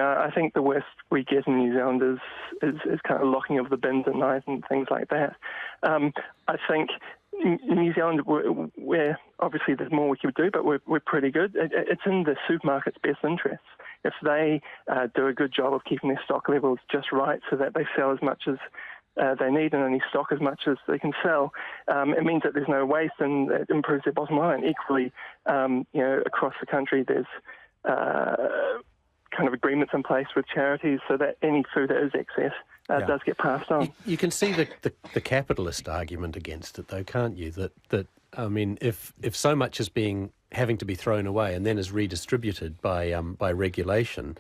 I think the worst we get in New Zealand is kind of locking of the bins at night and things like that. I think in New Zealand, we're obviously there's more we could do, but we're pretty good. It's in the supermarket's best interests. If they do a good job of keeping their stock levels just right so that they sell as much as they need and only stock as much as they can sell, it means that there's no waste and it improves their bottom line. Equally, across the country, there's kind of agreements in place with charities so that any food that is excess does get passed on. You can see the capitalist argument against it, though, can't you? That I mean, if so much is having to be thrown away and then is redistributed by regulation,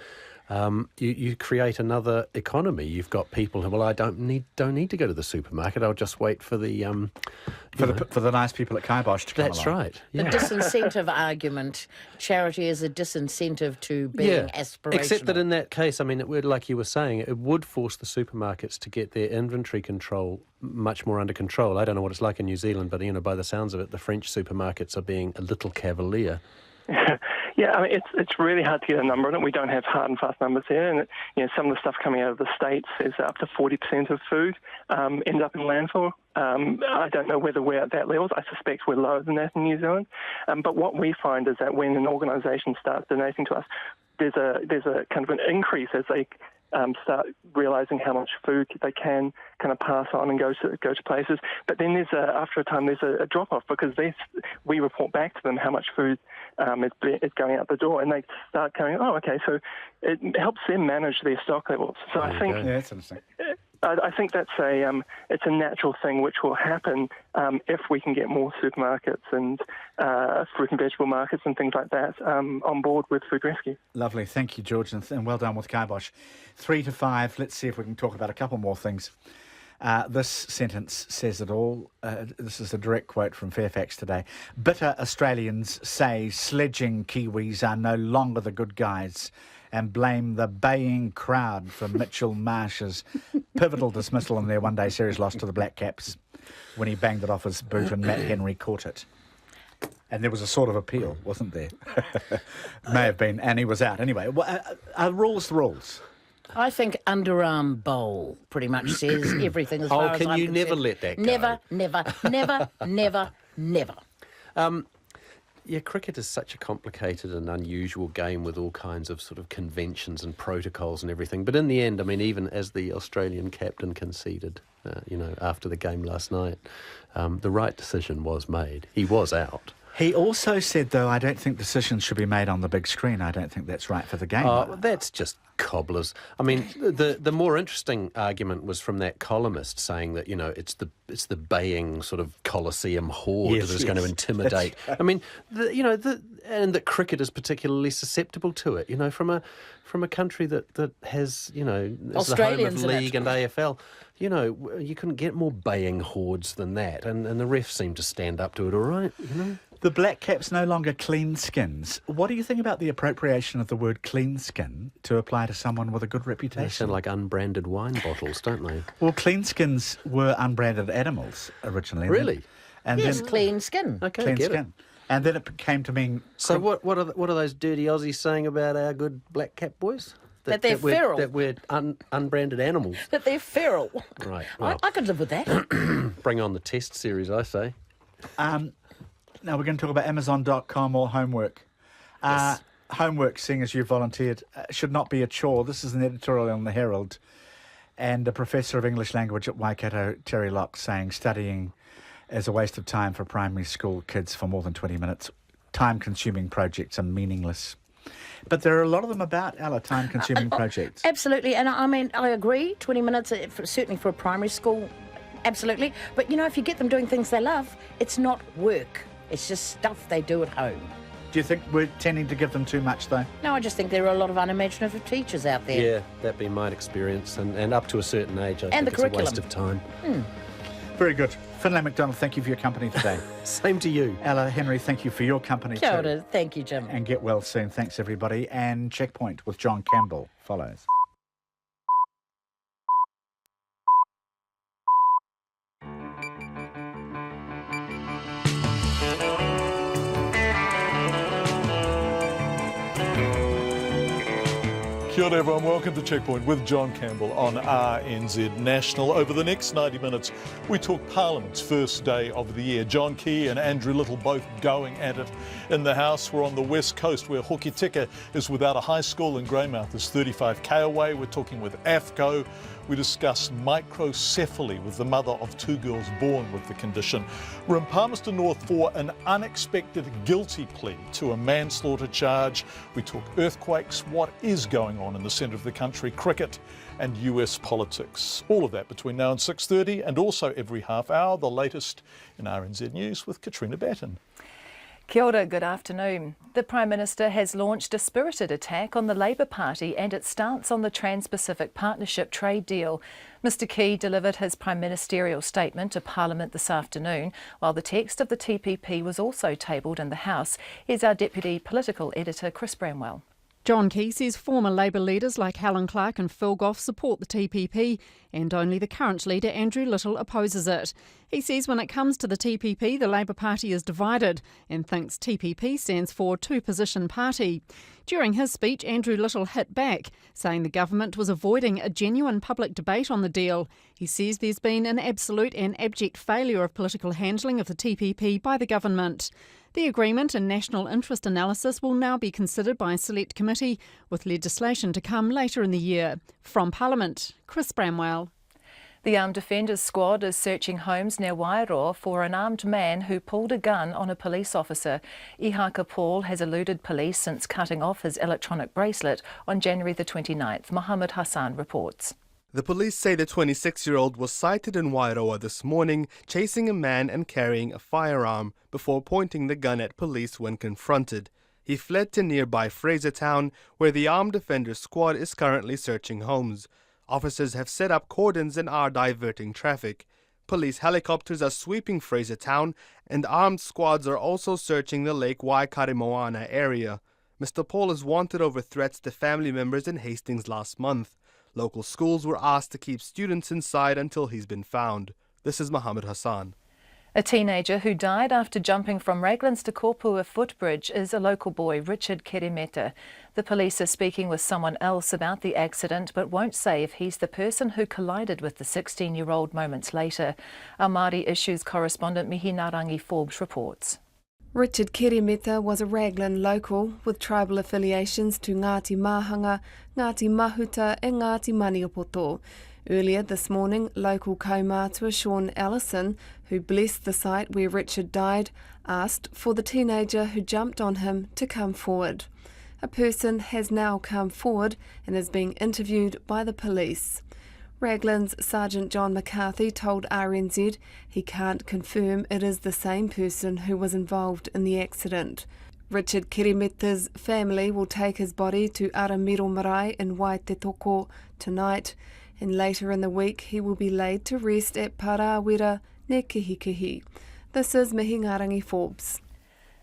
you create another economy. You've got people who, well, I don't need to go to the supermarket. I'll just wait for the for the nice people at Kibosh to come along. That's right. Yeah. The disincentive argument. Charity is a disincentive to being aspirational. Except that in that case, I mean, it would, like you were saying, it would force the supermarkets to get their inventory control much more under control. I don't know what it's like in New Zealand, but by the sounds of it, the French supermarkets are being a little cavalier. Yeah, I mean, it's really hard to get a number on it. We don't have hard and fast numbers here, and some of the stuff coming out of the States is up to 40% of food ends up in landfill. I don't know whether we're at that level. I suspect we're lower than that in New Zealand. But what we find is that when an organisation starts donating to us, there's a kind of an increase as they start realising how much food they can kind of pass on and go to places. But then after a time there's a drop off because we report back to them how much food is going out the door, and they start going, oh, okay, so it helps them manage their stock levels. So I think that's interesting. I think that's it's a natural thing which will happen if we can get more supermarkets and fruit and vegetable markets and things like that on board with food rescue. Lovely, thank you, George, and well done with Kibosh. 3 to 5. Let's see if we can talk about a couple more things. This sentence says it all. This is a direct quote from Fairfax today. Bitter Australians say sledging Kiwis are no longer the good guys and blame the baying crowd for Mitchell Marsh's pivotal dismissal in their one-day series loss to the Black Caps when he banged it off his boot and Matt Henry caught it. And there was a sort of appeal, wasn't there? May have been, and he was out. Anyway, rules the rules. I think underarm bowl pretty much says everything as far as I'm concerned. Oh, can you never let that go? Never. Yeah, cricket is such a complicated and unusual game with all kinds of sort of conventions and protocols and everything. But in the end, I mean, even as the Australian captain conceded, after the game last night, the right decision was made. He was out. He also said, though, I don't think decisions should be made on the big screen. I don't think that's right for the game. That's just cobblers. I mean, the more interesting argument was from that columnist saying that, it's the baying sort of Colosseum horde that is going to intimidate. Right. I mean, and that cricket is particularly susceptible to it. From a country that has, is the home of League and AFL. You couldn't get more baying hordes than that, and the refs seem to stand up to it all right. The Black Caps no longer clean skins. What do you think about the appropriation of the word clean skin to apply to someone with a good reputation? They sound like unbranded wine bottles, don't they? Well, clean skins were unbranded animals originally. Really? Yes, clean skin. Okay, clean get skin. it. And then it came to mean... So what are those dirty Aussies saying about our good Black Cap boys? That they're feral. That we're unbranded animals. That they're feral. Right. Well, I could live with that. Bring on the test series, I say. Now we're going to talk about Amazon.com or homework. Yes. Homework, seeing as you volunteered, should not be a chore. This is an editorial in the Herald. And a professor of English language at Waikato, Terry Locke, saying studying is a waste of time for primary school kids for more than 20 minutes. Time-consuming projects are meaningless. But there are a lot of them about, Ella, time-consuming projects. Absolutely, and I mean, I agree, 20 minutes, certainly for a primary school, absolutely. But, if you get them doing things they love, it's not work. It's just stuff they do at home. Do you think we're tending to give them too much, though? No, I just think there are a lot of unimaginative teachers out there. Yeah, that'd be my experience, and up to a certain age, I think it's a waste of time. Very good. Finlay McDonald, thank you for your company today. Same to you. Ella Henry, thank you for your company Kia ora. too. Thank you, Jim. And get well soon. Thanks, everybody. And Checkpoint with John Campbell follows. Kia Kia ora everyone, welcome to Checkpoint with John Campbell on RNZ National. Over the next 90 minutes, we talk Parliament's first day of the year. John Key and Andrew Little both going at it in the House. We're on the West Coast where Hokitika is without a high school and Greymouth is 35k away. We're talking with AFCO. We discuss microcephaly with the mother of 2 girls born with the condition. We're in Palmerston North for an unexpected guilty plea to a manslaughter charge. We talk earthquakes, what is going on in the centre of the country, cricket and US politics. All of that between now and 6:30, and also every half hour, the latest in RNZ News with Katrina Batten. Kia ora, good afternoon. The Prime Minister has launched a spirited attack on the Labour Party and its stance on the Trans-Pacific Partnership trade deal. Mr Key delivered his prime ministerial statement to Parliament this afternoon, while the text of the TPP was also tabled in the House. Here's our Deputy Political Editor, Chris Bramwell. John Key says former Labour leaders like Helen Clark and Phil Goff support the TPP, and only the current leader Andrew Little opposes it. He says when it comes to the TPP, the Labour Party is divided and thinks TPP stands for two-position party. During his speech, Andrew Little hit back, saying the government was avoiding a genuine public debate on the deal. He says there's been an absolute and abject failure of political handling of the TPP by the government. The agreement and national interest analysis will now be considered by a select committee, with legislation to come later in the year. From Parliament, Chris Bramwell. The Armed Defenders Squad is searching homes near Wairoa for an armed man who pulled a gun on a police officer. Ihaka Paul has eluded police since cutting off his electronic bracelet on January the 29th. Mohammed Hassan reports. The police say the 26-year-old was sighted in Wairoa this morning, chasing a man and carrying a firearm before pointing the gun at police when confronted. He fled to nearby Frasertown, where the Armed Defenders Squad is currently searching homes. Officers have set up cordons and are diverting traffic. Police helicopters are sweeping Frasertown, and armed squads are also searching the Lake Waikaremoana area. Mr. Paul is wanted over threats to family members in Hastings last month. Local schools were asked to keep students inside until he's been found. This is Mohammed Hassan. A teenager who died after jumping from Raglan's to Kopua footbridge is a local boy, Richard Kerimeta. The police are speaking with someone else about the accident, but won't say if he's the person who collided with the 16-year-old moments later. Our Māori Issues correspondent Mihi Narangi Forbes reports. Richard Kerimeta was a Raglan local with tribal affiliations to Ngāti Mahanga, Ngāti Mahuta and Ngāti Maniapoto. Earlier this morning, local kaumātua Sean Ellison, who blessed the site where Richard died, asked for the teenager who jumped on him to come forward. A person has now come forward and is being interviewed by the police. Raglan's Sergeant John McCarthy told RNZ he can't confirm it is the same person who was involved in the accident. Richard Kerimeta's family will take his body to Aramiro Marae in Waitetoko tonight, and later in the week he will be laid to rest at Parawira, near Kihikihi. This is Mihi Ngarangi Forbes.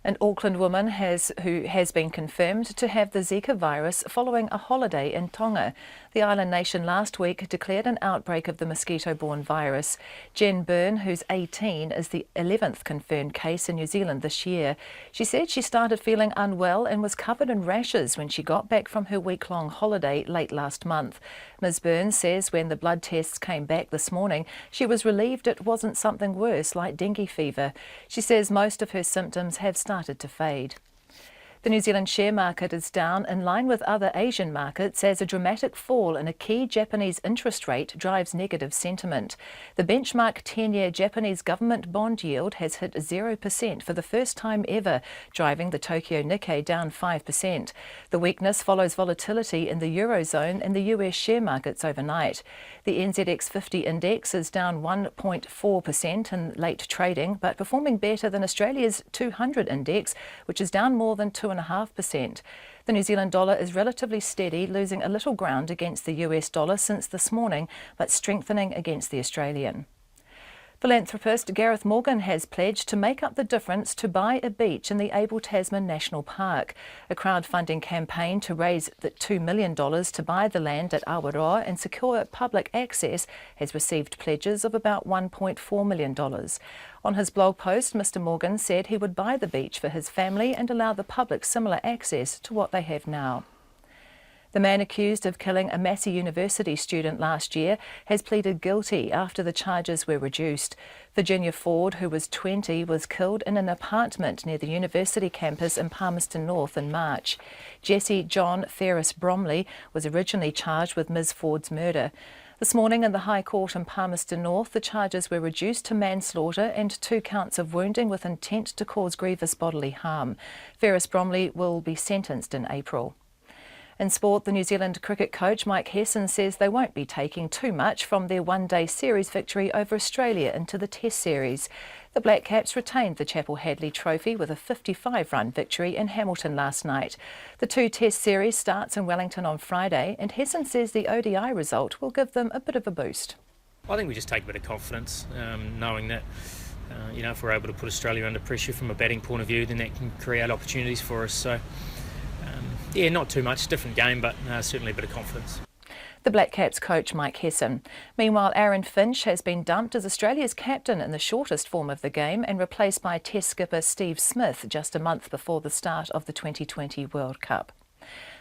An Auckland woman who has been confirmed to have the Zika virus following a holiday in Tonga. The island nation last week declared an outbreak of the mosquito-borne virus. Jen Byrne, who's 18, is the 11th confirmed case in New Zealand this year. She said she started feeling unwell and was covered in rashes when she got back from her week-long holiday late last month. Ms Byrne says when the blood tests came back this morning, she was relieved it wasn't something worse like dengue fever. She says most of her symptoms have started to fade. The New Zealand share market is down in line with other Asian markets as a dramatic fall in a key Japanese interest rate drives negative sentiment. The benchmark 10-year Japanese government bond yield has hit 0% for the first time ever, driving the Tokyo Nikkei down 5%. The weakness follows volatility in the Eurozone and the US share markets overnight. The NZX 50 index is down 1.4% in late trading, but performing better than Australia's 200 index, which is down more than 2.5%. The New Zealand dollar is relatively steady, losing a little ground against the US dollar since this morning, but strengthening against the Australian. Philanthropist Gareth Morgan has pledged to make up the difference to buy a beach in the Abel Tasman National Park. A crowdfunding campaign to raise the $2 million to buy the land at Awaroa and secure public access has received pledges of about $1.4 million. On his blog post, Mr Morgan said he would buy the beach for his family and allow the public similar access to what they have now. The man accused of killing a Massey University student last year has pleaded guilty after the charges were reduced. Virginia Ford, who was 20, was killed in an apartment near the university campus in Palmerston North in March. Jesse John Ferris Bromley was originally charged with Ms Ford's murder. This morning in the High Court in Palmerston North, the charges were reduced to manslaughter and 2 counts of wounding with intent to cause grievous bodily harm. Ferris Bromley will be sentenced in April. In sport, the New Zealand cricket coach Mike Hesson says they won't be taking too much from their one-day series victory over Australia into the Test series. The Black Caps retained the Chapel Hadley Trophy with a 55-run victory in Hamilton last night. The 2 Test series starts in Wellington on Friday, and Hesson says the ODI result will give them a bit of a boost. I think we just take a bit of confidence, knowing that if we're able to put Australia under pressure from a batting point of view, then that can create opportunities for us. So. Not too much, different game, but certainly a bit of confidence. The Black Caps coach Mike Hesson. Meanwhile, Aaron Finch has been dumped as Australia's captain in the shortest form of the game and replaced by Test skipper Steve Smith just a month before the start of the 2020 World Cup.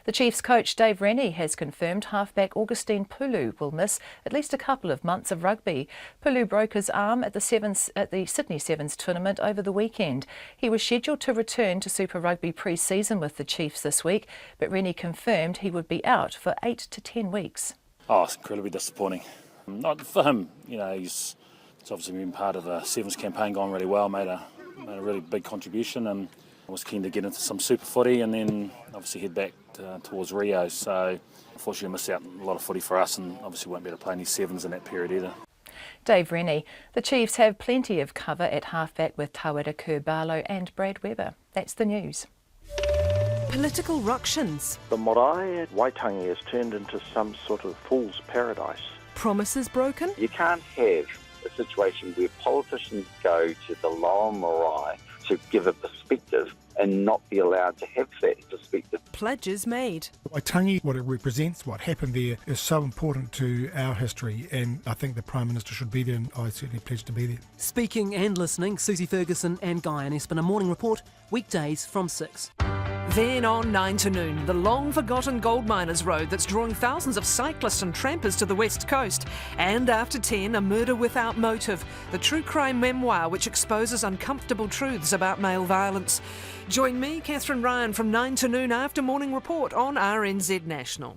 The Chiefs coach Dave Rennie has confirmed halfback Augustine Pulu will miss at least a couple of months of rugby. Pulu broke his arm at the Sydney Sevens tournament over the weekend. He was scheduled to return to Super Rugby pre-season with the Chiefs this week, but Rennie confirmed he would be out for 8 to 10 weeks. Oh, it's incredibly disappointing. Not for him, he's obviously been part of the Sevens campaign, gone really well, made a really big contribution, and was keen to get into some super footy and then obviously head back towards Rio. So unfortunately missed out on a lot of footy for us, and obviously won't be able to play any Sevens in that period either. Dave Rennie. The Chiefs have plenty of cover at halfback with Tawera Kerr-Barlow and Brad Weber. That's the news. Political ructions. The marae at Waitangi has turned into some sort of fool's paradise. Promises broken. You can't have a situation where politicians go to the lower marae to give a perspective and not be allowed to have that perspective. Pledges made. Waitangi, what it represents, what happened there, is so important to our history, and I think the Prime Minister should be there, and I certainly pledge to be there. Speaking and listening, Susie Ferguson and Guy and Espin. A morning report, weekdays from 6. Then on 9 to noon, the long-forgotten Gold Miners Road that's drawing thousands of cyclists and trampers to the west coast. And after 10, a murder without motive, the true crime memoir which exposes uncomfortable truths about male violence. Join me, Catherine Ryan, from 9 to noon after Morning Report on RNZ National.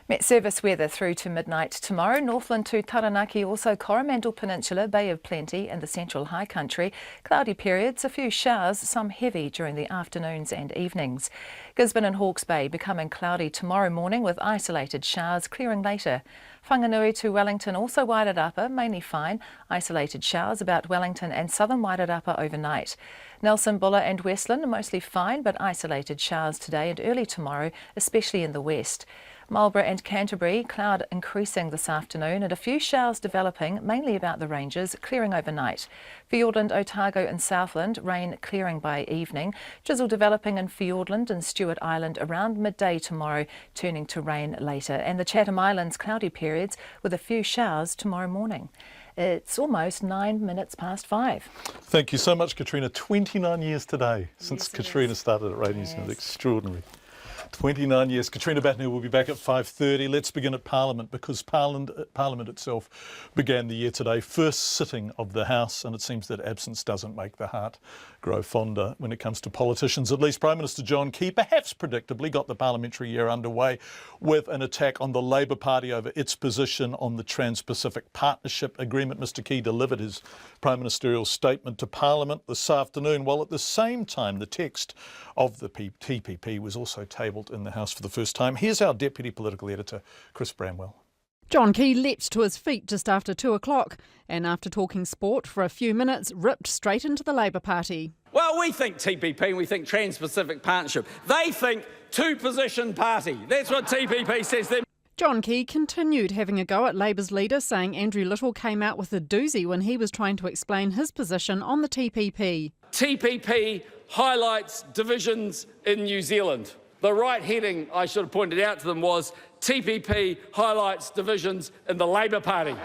Met service weather through to midnight tomorrow. Northland to Taranaki, also Coromandel Peninsula, Bay of Plenty and the Central High Country. Cloudy periods, a few showers, some heavy during the afternoons and evenings. Gisborne and Hawke's Bay becoming cloudy tomorrow morning with isolated showers, clearing later. Whanganui to Wellington, also Wairarapa, mainly fine. Isolated showers about Wellington and southern Wairarapa overnight. Nelson, Buller and Westland are mostly fine, but isolated showers today and early tomorrow, especially in the west. Marlborough and Canterbury, cloud increasing this afternoon and a few showers developing, mainly about the ranges, clearing overnight. Fiordland, Otago and Southland, rain clearing by evening. Drizzle developing in Fiordland and Stewart Island around midday tomorrow, turning to rain later. And the Chatham Islands, cloudy periods with a few showers tomorrow morning. It's almost 9 minutes past 5. Thank you so much, Katrina. 29 years today since Katrina started at Radio New Zealand. Extraordinary. 29 years. Katrina Batner will be back at 5:30. Let's begin at Parliament, because Parliament itself began the year today. First sitting of the House, and it seems that absence doesn't make the heart grow fonder when it comes to politicians. At least Prime Minister John Key, perhaps predictably, got the parliamentary year underway with an attack on the Labour Party over its position on the Trans-Pacific Partnership Agreement. Mr Key delivered his Prime Ministerial statement to Parliament this afternoon, while at the same time the text of the TPP was also tabled in the House for the first time. Here's our Deputy Political Editor, Chris Bramwell. John Key leapt to his feet just after 2 o'clock and after talking sport for a few minutes, ripped straight into the Labour Party. Well, we think TPP and we think Trans-Pacific Partnership. They think two-position party. That's what TPP says them. John Key continued having a go at Labour's leader, saying Andrew Little came out with a doozy when he was trying to explain his position on the TPP. TPP highlights divisions in New Zealand. The right heading I should have pointed out to them was TPP highlights divisions in the Labour Party.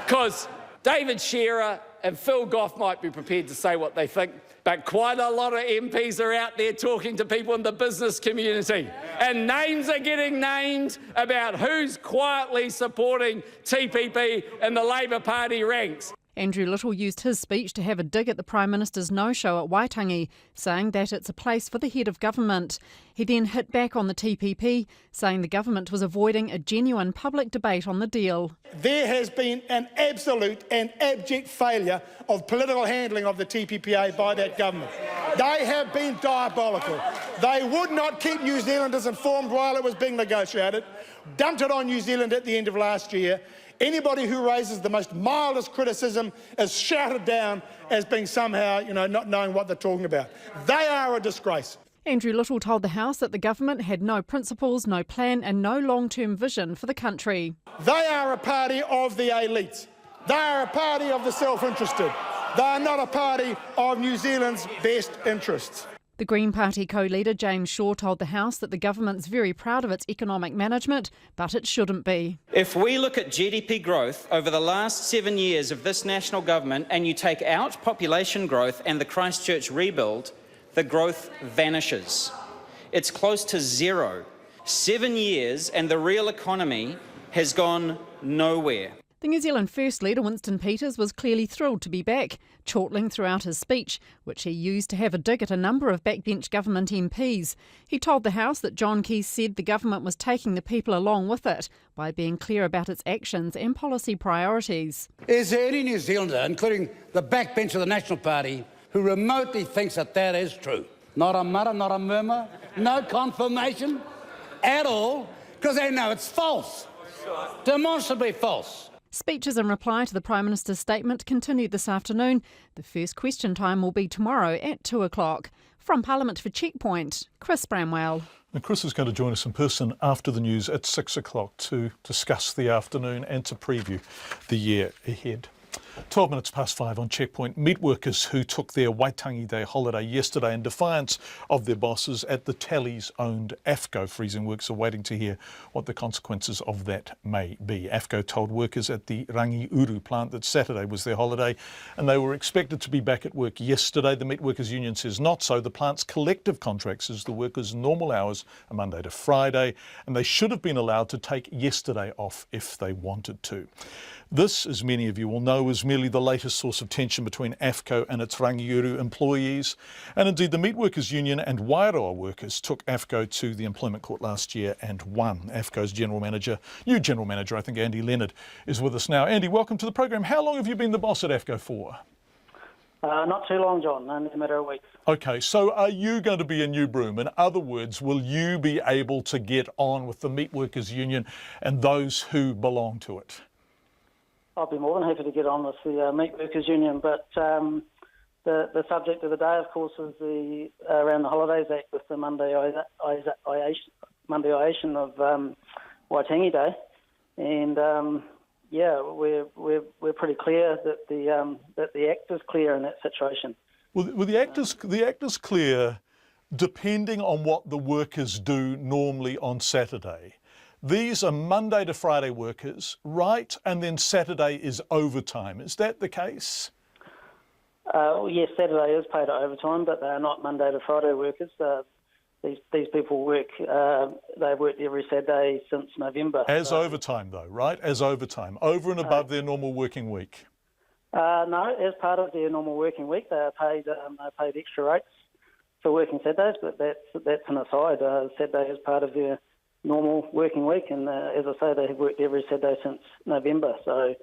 Because David Shearer and Phil Goff might be prepared to say what they think, but quite a lot of MPs are out there talking to people in the business community. And names are getting named about who's quietly supporting TPP in the Labour Party ranks. Andrew Little used his speech to have a dig at the Prime Minister's no-show at Waitangi, saying that it's a place for the head of government. He then hit back on the TPP, saying the government was avoiding a genuine public debate on the deal. There has been an absolute and abject failure of political handling of the TPPA by that government. They have been diabolical. They would not keep New Zealanders informed while it was being negotiated, dumped it on New Zealand at the end of last year. Anybody who raises the most mildest criticism is shouted down as being somehow, not knowing what they're talking about. They are a disgrace. Andrew Little told the House that the government had no principles, no plan and no long-term vision for the country. They are a party of the elites. They are a party of the self-interested. They are not a party of New Zealand's best interests. The Green Party co-leader James Shaw told the House that the government's very proud of its economic management, but it shouldn't be. If we look at GDP growth over the last 7 years of this national government and you take out population growth and the Christchurch rebuild, the growth vanishes. It's close to zero. 7 years and the real economy has gone nowhere. The New Zealand First Leader Winston Peters was clearly thrilled to be back, chortling throughout his speech, which he used to have a dig at a number of backbench government MPs. He told the House that John Campbell said the government was taking the people along with it by being clear about its actions and policy priorities. Is there any New Zealander, including the backbench of the National Party, who remotely thinks that that is true? Not a mutter, not a murmur, no confirmation at all, because they know it's false, demonstrably false. Speeches in reply to the Prime Minister's statement continued this afternoon. The first question time will be tomorrow at 2 o'clock. From Parliament for Checkpoint, Chris Bramwell. And Chris is going to join us in person after the news at 6 o'clock to discuss the afternoon and to preview the year ahead. 12 minutes past 5 on Checkpoint. Meat workers who took their Waitangi Day holiday yesterday in defiance of their bosses at the Tallies-owned AFCO freezing works are waiting to hear what the consequences of that may be. AFCO told workers at the Rangiuru plant that Saturday was their holiday and they were expected to be back at work yesterday. The Meat Workers Union says not so. The plant's collective contract says the workers' normal hours are Monday to Friday and they should have been allowed to take yesterday off if they wanted to. This, as many of you will know, is merely the latest source of tension between AFCO and its Rangiuru employees. And indeed, the Meat Workers Union and Wairoa workers took AFCO to the Employment Court last year and won. AFCO's new General Manager, I think, Andy Leonard, is with us now. Andy, welcome to the program. How long have you been the boss at AFCO for? Not too long, John, only a matter of weeks. OK, so are you going to be a new broom? In other words, will you be able to get on with the Meat Workers Union and those who belong to it? I'll be more than happy to get on with the Meat Workers Union, but the subject of the day, of course, is around the Holidays Act with the Mondayisation of Waitangi Day, and we're pretty clear that the Act is clear in that situation. Well, the Act is clear, depending on what the workers do normally on Saturday. These are Monday to Friday workers, right? And then Saturday is overtime. Is that the case? Yes, Saturday is paid at overtime, but they are not Monday to Friday workers. These people work, they've worked every Saturday since November. As overtime though, right? As overtime, over and above their normal working week? No, as part of their normal working week, they are paid extra rates for working Saturdays, but that's an aside. Saturday is part of their normal working week, and as I say, they have worked every Saturday since November. So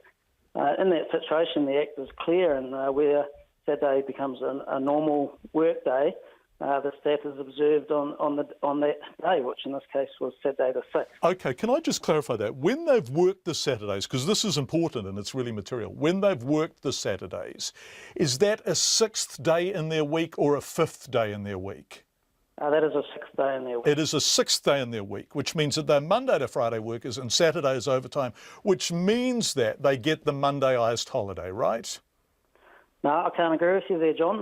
in that situation, the Act is clear, and where Saturday becomes a normal work day, the staff is observed on that day, which in this case was Saturday the 6th. OK, can I just clarify that? When they've worked the Saturdays, because this is important and it's really material, when they've worked the Saturdays, is that a 6th day in their week or a 5th day in their week? That is a 6th day in their week. It is a 6th day in their week, which means that they're Monday to Friday workers and Saturday is overtime, which means that they get the Mondayised holiday, right? No, I can't agree with you there, John.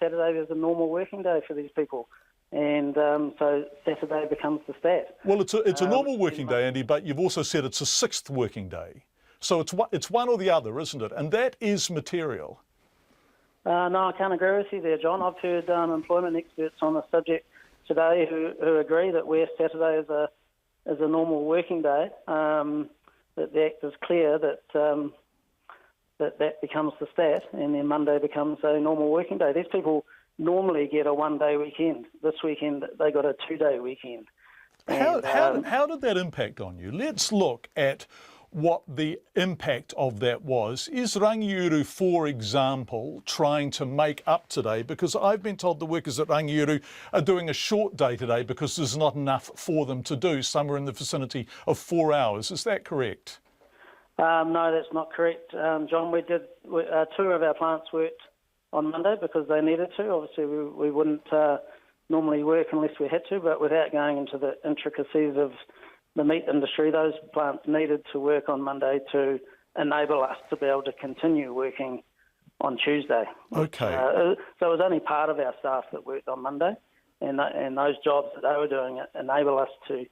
Saturday is a normal working day for these people, and so Saturday becomes the stat. Well, it's a normal working day, Andy, but you've also said it's a 6th working day. So it's one or the other, isn't it? And that is material. No, I can't agree with you there, John. I've heard employment experts on the subject today who agree that where Saturday is a normal working day, that the Act is clear that that becomes the stat, and then Monday becomes a normal working day. These people normally get a one-day weekend. This weekend they got a two-day weekend. How did that impact on you? Let's look at what the impact of that was. Is Rangiuru, for example, trying to make up today? Because I've been told the workers at Rangiuru are doing a short day today because there's not enough for them to do, somewhere in the vicinity of 4 hours. Is that correct? No, that's not correct, John. We did 2 of our plants worked on Monday because they needed to. Obviously, we wouldn't normally work unless we had to, but without going into the intricacies of the meat industry, those plants needed to work on Monday to enable us to be able to continue working on Tuesday. Okay. So it was only part of our staff that worked on Monday, and those jobs that they were doing enable us to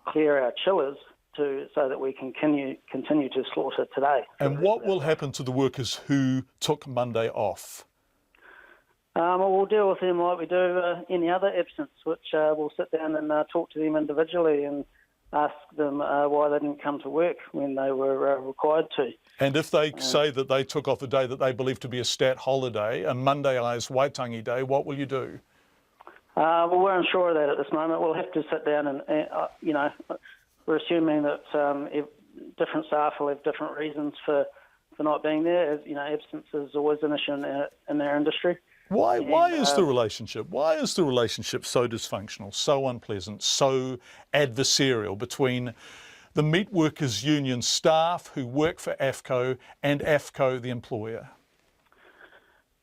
clear our chillers so that we can continue to slaughter today. And what will happen to the workers who took Monday off? Well, we'll deal with them like we do any other absence, which we'll sit down and talk to them individually and ask them why they didn't come to work when they were required to. And if they say that they took off a day that they believe to be a stat holiday, a Monday-ized Waitangi Day, what will you do? Well, we're unsure of that at this moment. We'll have to sit down and we're assuming that different staff will have different reasons for not being there. Absence is always an issue in our industry. Why is the relationship so dysfunctional, so unpleasant, so adversarial between the Meat Workers Union staff who work for AFCO and AFCO, the employer?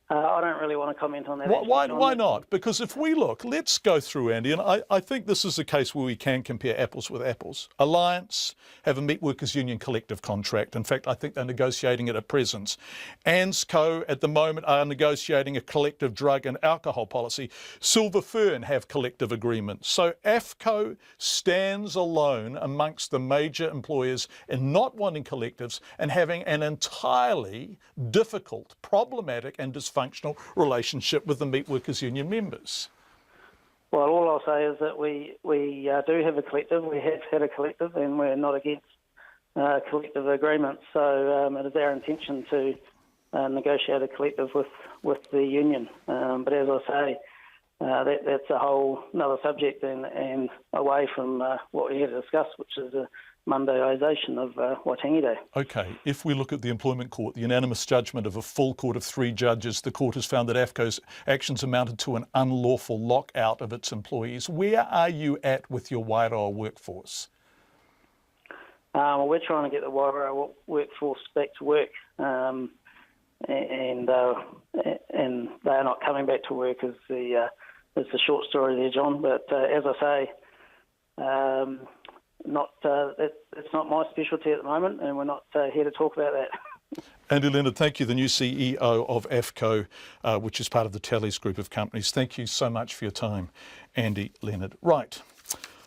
I don't really want to comment on that. Why not? Because if we look, let's go through, Andy, and I think this is a case where we can compare apples with apples. Alliance have a Meat Workers Union collective contract. In fact, I think they're negotiating it at present. ANZCO at the moment are negotiating a collective drug and alcohol policy. Silver Fern have collective agreements. So AFCO stands alone amongst the major employers in not wanting collectives and having an entirely difficult, problematic and dysfunctional relationship with the Meat Workers Union members. Well, all I'll say is that we do have a collective. We have had a collective, and we're not against collective agreements. So it is our intention to negotiate a collective with the union. But as I say, that's a whole another subject and away from what we're here to discuss, which is a Mondayisation of Waitangi Day. Okay, if we look at the Employment Court, the unanimous judgment of a full court of 3 judges, the court has found that AFCO's actions amounted to an unlawful lockout of its employees. Where are you at with your Wairoa workforce? Well, we're trying to get the Wairoa workforce back to work, and they are not coming back to work is the short story there, John. But as I say, it's not my specialty at the moment, and we're not here to talk about that. Andy Leonard, thank you, the new CEO of AFCO, which is part of the Tallies group of companies. Thank you so much for your time, Andy Leonard. Right.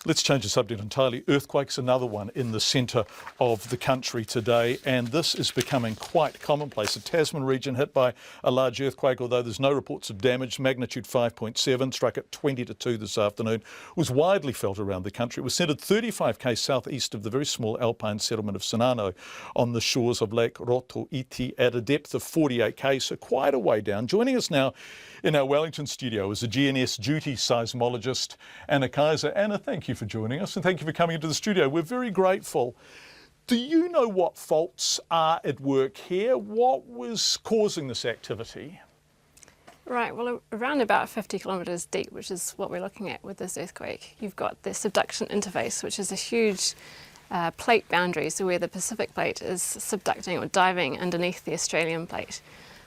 Let's change the subject entirely. Earthquakes, another one in the centre of the country today, and this is becoming quite commonplace. The Tasman region hit by a large earthquake, although there's no reports of damage. Magnitude 5.7, struck at 20 to 2 this afternoon, was widely felt around the country. It was centred 35 km southeast of the very small alpine settlement of Sanano on the shores of Lake Rotoiti at a depth of 48 km, so quite a way down. Joining us now in our Wellington studio is a GNS duty seismologist, Anna Kaiser. Anna, thank you for joining us and thank you for coming into the studio. We're very grateful. Do you know what faults are at work here? What was causing this activity? Right, well, around about 50 kilometres deep, which is what we're looking at with this earthquake, you've got the subduction interface, which is a huge plate boundary, so where the Pacific plate is subducting or diving underneath the Australian plate.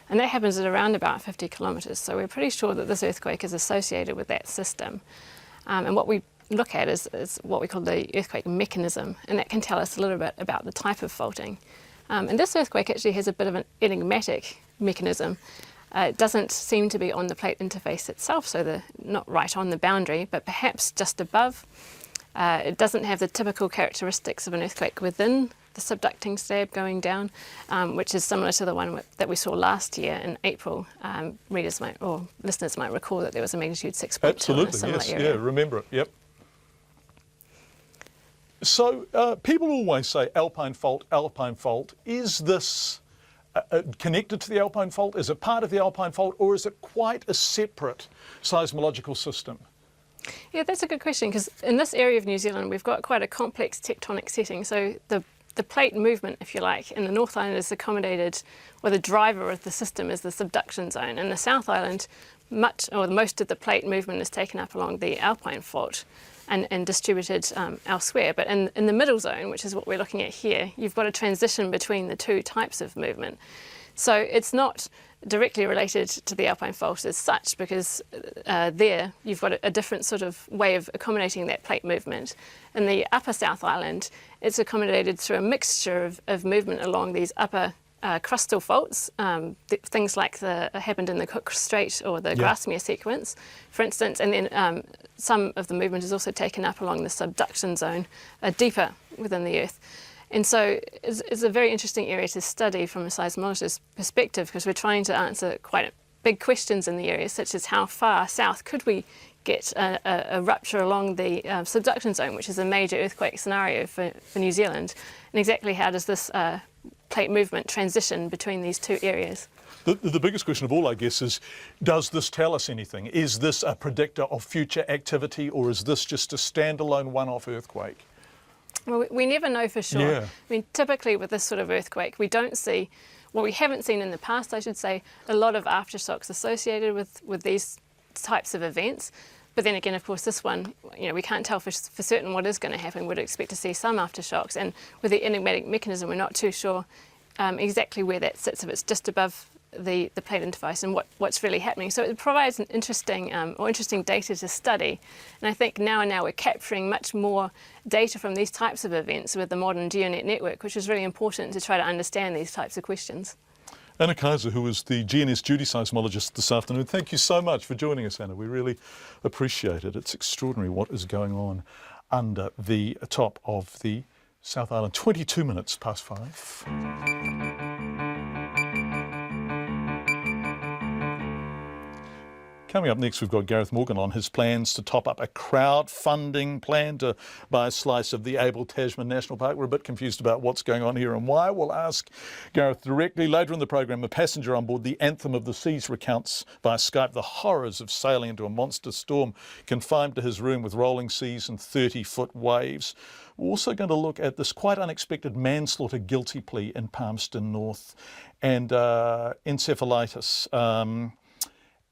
And that happens at around about 50 kilometres, so we're pretty sure that this earthquake is associated with that system. And what we look at is what we call the earthquake mechanism, and that can tell us a little bit about the type of faulting. And this earthquake actually has a bit of an enigmatic mechanism. It doesn't seem to be on the plate interface itself, so they're not right on the boundary, but perhaps just above. It doesn't have the typical characteristics of an earthquake within the subducting slab going down, which is similar to the one that we saw last year in April. Listeners might recall that there was a magnitude 6.2 in a similar area. Yeah, remember it, yep. So people always say alpine fault, alpine fault. Is this connected to the alpine fault? Is it part of the alpine fault, or is it quite a separate seismological system? Yeah, that's a good question, because in this area of New Zealand we've got quite a complex tectonic setting. So the plate movement, if you like, in the North Island is accommodated, or the driver of the system is the subduction zone. In the South Island, most of the plate movement is taken up along the alpine fault and distributed elsewhere. But in the middle zone, which is what we're looking at here, you've got a transition between the two types of movement. So it's not directly related to the alpine fault as such, because there you've got a different sort of way of accommodating that plate movement. In the upper South Island, it's accommodated through a mixture of movement along these upper crustal faults, things like happened in the Cook Strait or the Grasmere sequence, for instance, and then some of the movement is also taken up along the subduction zone, deeper within the Earth. And so it's a very interesting area to study from a seismologist's perspective, because we're trying to answer quite big questions in the area, such as how far south could we get a rupture along the subduction zone, which is a major earthquake scenario for New Zealand, and exactly how does this plate movement transition between these two areas. The biggest question of all, I guess, is does this tell us anything? Is this a predictor of future activity, or is this just a standalone one-off earthquake? Well, we never know for sure. Yeah. I mean, typically with this sort of earthquake, we don't see, well, we haven't seen in the past, I should say, a lot of aftershocks associated with these types of events. But then again, of course, this one, we can't tell for certain what is going to happen. We'd expect to see some aftershocks. And with the enigmatic mechanism, we're not too sure exactly where that sits, if it's just above the plate interface and what's really happening. So it provides an interesting data to study. And I think now we're capturing much more data from these types of events with the modern GeoNet network, which is really important to try to understand these types of questions. Anna Kaiser, who is the GNS duty seismologist this afternoon, thank you so much for joining us, Anna. We really appreciate it. It's extraordinary what is going on under the top of the South Island. 22 minutes past 5. Coming up next, we've got Gareth Morgan on his plans to top up a crowdfunding plan to buy a slice of the Abel Tasman National Park. We're a bit confused about what's going on here and why. We'll ask Gareth directly. Later in the program, a passenger on board the Anthem of the Seas recounts via Skype the horrors of sailing into a monster storm, confined to his room with rolling seas and 30-foot waves. We're also going to look at this quite unexpected manslaughter guilty plea in Palmerston North and encephalitis.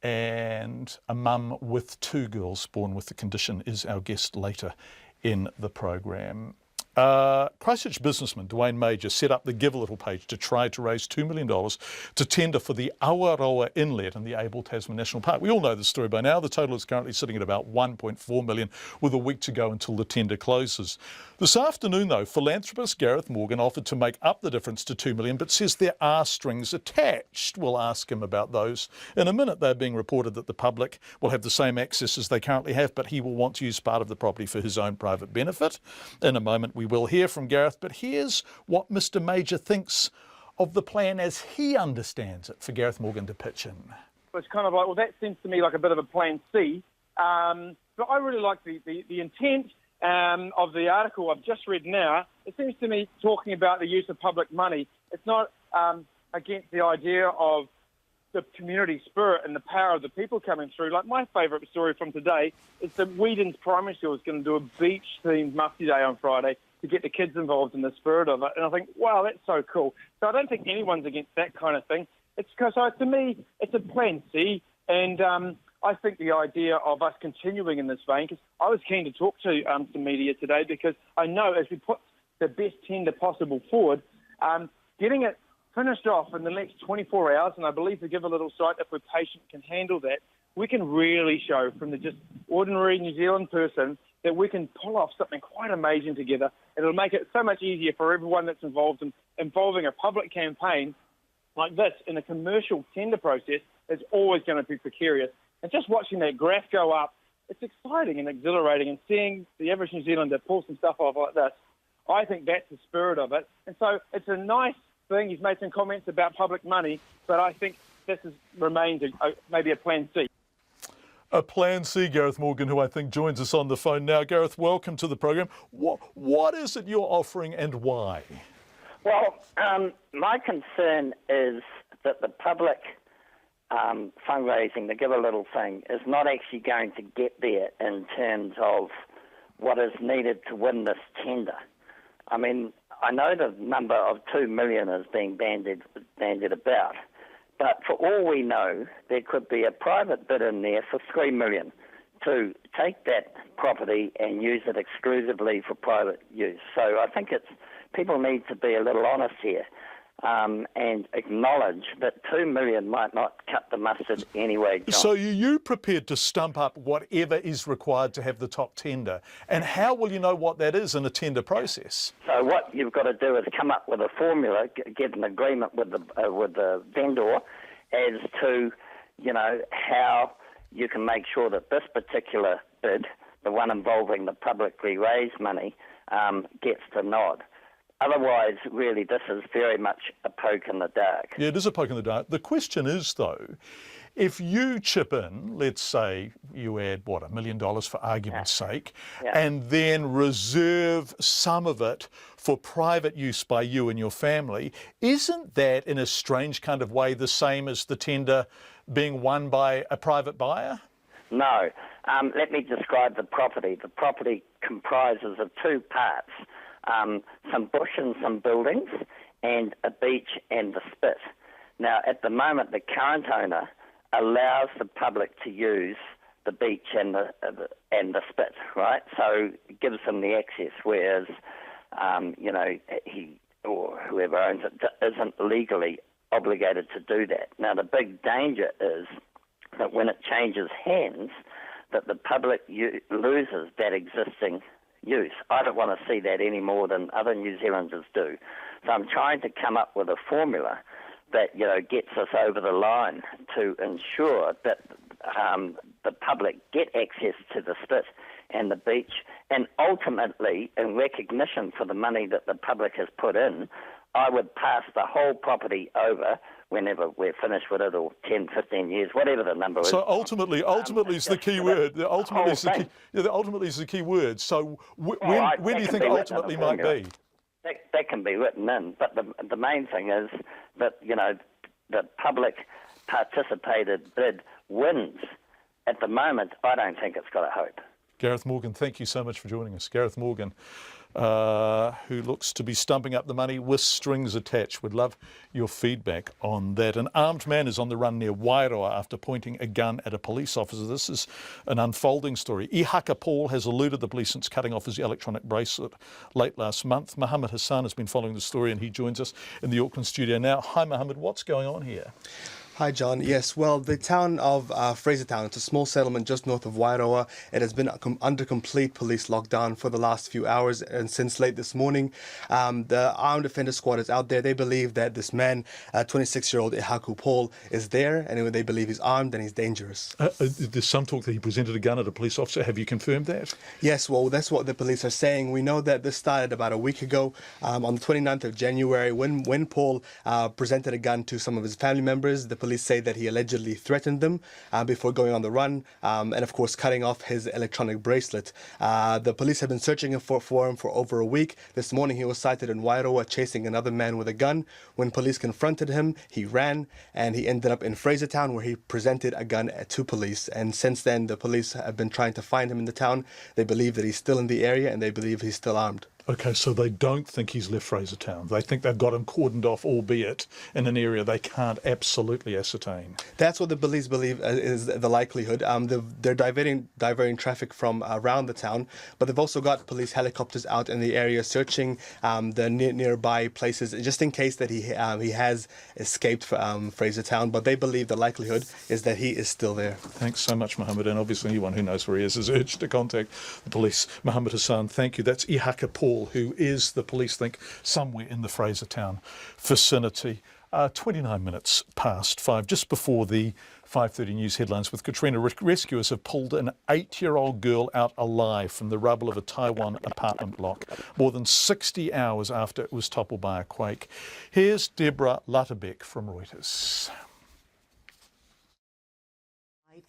And a mum with 2 girls born with the condition is our guest later in the program. Christchurch businessman Dwayne Major set up the Give a Little page to try to raise $2 million to tender for the Awaroa Inlet in the Abel Tasman National Park. We all know the story by now. The total is currently sitting at about $1.4 million, with a week to go until the tender closes. This afternoon, though, philanthropist Gareth Morgan offered to make up the difference to $2 million, but says there are strings attached. We'll ask him about those in a minute. They're being reported that the public will have the same access as they currently have, but he will want to use part of the property for his own private benefit. In a moment, we will hear from Gareth, but here's what Mr. Major thinks of the plan as he understands it for Gareth Morgan to pitch in. It's kind of like, well, that seems to me like a bit of a plan C, but I really like the intent of the article I've just read now. It seems to me talking about the use of public money. It's not against the idea of the community spirit and the power of the people coming through. Like, my favourite story from today is that Whedon's Primary School is going to do a beach-themed Musty Day on Friday to get the kids involved in the spirit of it. And I think, wow, that's so cool. So I don't think anyone's against that kind of thing. So to me, it's a plan C, and I think the idea of us continuing in this vein, because I was keen to talk to some media today, because I know as we put the best tender possible forward, getting it finished off in the next 24 hours, and I believe the Give a Little site, if we're patient, can handle that, we can really show from the just ordinary New Zealand person that we can pull off something quite amazing together. It'll make it so much easier for everyone that's involved in involving a public campaign like this in a commercial tender process is always going to be precarious. And just watching that graph go up it's exciting and exhilarating, and seeing the average New Zealander pull some stuff off like this, I think that's the spirit of it. And so it's a nice thing. He's made some comments about public money, but I think this remains maybe a plan C. A plan C, Gareth Morgan, who I think joins us on the phone now. Gareth, welcome to the program. What is it you're offering and why? Well, my concern is that the public fundraising, the Give a Little thing, is not actually going to get there in terms of what is needed to win this tender. I mean, I know the number of 2 million is being bandied about, but for all we know, there could be a private bid in there for 3 million to take that property and use it exclusively for private use. So I think people need to be a little honest here and acknowledge that 2 million might not cut the mustard anyway, John. So are you prepared to stump up whatever is required to have the top tender? And how will you know what that is in a tender process? So what you've got to do is come up with a formula, get an agreement with the vendor as to, how you can make sure that this particular bid, the one involving the publicly raised money, gets the nod. Otherwise, really, this is very much a poke in the dark. Yeah, it is a poke in the dark. The question is, though, if you chip in, let's say you add, $1 million for argument's sake, and then reserve some of it for private use by you and your family, isn't that, in a strange kind of way, the same as the tender being won by a private buyer? No. Let me describe the property. The property comprises of two parts. Some bush and some buildings, and a beach and the spit. Now, at the moment, the current owner allows the public to use the beach and the spit, right? So it gives them the access, whereas, he or whoever owns it isn't legally obligated to do that. Now, the big danger is that when it changes hands, that the public loses that existing use. I don't want to see that any more than other New Zealanders do. So I'm trying to come up with a formula that, gets us over the line to ensure that the public get access to the spit and the beach, and ultimately, in recognition for the money that the public has put in, I would pass the whole property over whenever we're finished with it, or 10, 15 years, whatever the number is. So ultimately is the key word. Ultimately is the key word. So when do you think ultimately might be? That can be written in, but the main thing is that, the public participated bid wins. At the moment, I don't think it's got a hope. Gareth Morgan, thank you so much for joining us. Gareth Morgan, who looks to be stumping up the money with strings attached. Would love your feedback on that. An armed man is on the run near Wairoa after pointing a gun at a police officer. This is an unfolding story. Ihaka Paul has eluded the police since cutting off his electronic bracelet late last month. Mohammed Hassan has been following the story, and he joins us in the Auckland studio now. Hi, Mohammed. What's going on here? Hi, John. Yes, well, the town of Frasertown, it's a small settlement just north of Wairoa. It has been under complete police lockdown for the last few hours, and since late this morning, the armed offender squad is out there. They believe that this man, 26-year-old Ihaka Paul, is there, and they believe he's armed and he's dangerous. There's some talk that he presented a gun at a police officer. Have you confirmed that? Yes, well, that's what the police are saying. We know that this started about a week ago, on the 29th of January, when Paul presented a gun to some of his family members. The police say that he allegedly threatened them before going on the run, and of course cutting off his electronic bracelet. The police have been searching for him for over a week. This morning he was sighted in Wairoa chasing another man with a gun. When police confronted him, he ran, and he ended up in Frasertown, where he presented a gun to police. And since then, the police have been trying to find him in the town. They believe that he's still in the area, and they believe he's still armed. Okay, so they don't think he's left Frasertown. They think they've got him cordoned off, albeit in an area they can't absolutely ascertain. That's what the police believe is the likelihood. They're diverting traffic from around the town, but they've also got police helicopters out in the area searching the nearby places, just in case that he has escaped Frasertown. But they believe the likelihood is that he is still there. Thanks so much, Mohammed, and obviously anyone who knows where he is urged to contact the police. Mohammed Hassan, thank you. That's Ihaka Paul, who is, the police think, somewhere in the Frasertown vicinity. 29 minutes past 5, just before the 5:30 news headlines with Katrina. Rescuers have pulled an 8-year-old girl out alive from the rubble of a Taiwan apartment block, more than 60 hours after it was toppled by a quake. Here's Deborah Lutterbeck from Reuters.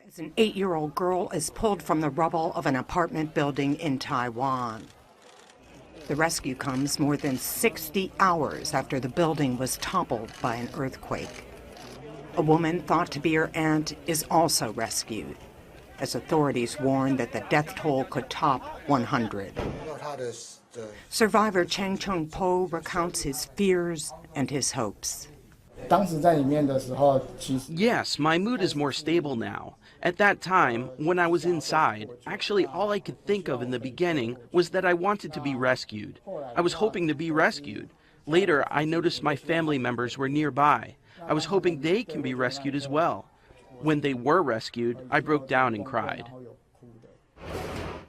As an 8-year-old girl is pulled from the rubble of an apartment building in Taiwan. The rescue comes more than 60 hours after the building was toppled by an earthquake. A woman thought to be her aunt is also rescued, as authorities warn that the death toll could top 100. Survivor Chang Chung Po recounts his fears and his hopes. Yes, my mood is more stable now. At that time, when I was inside, actually all I could think of in the beginning was that I wanted to be rescued. I was hoping to be rescued. Later, I noticed my family members were nearby. I was hoping they can be rescued as well. When they were rescued, I broke down and cried.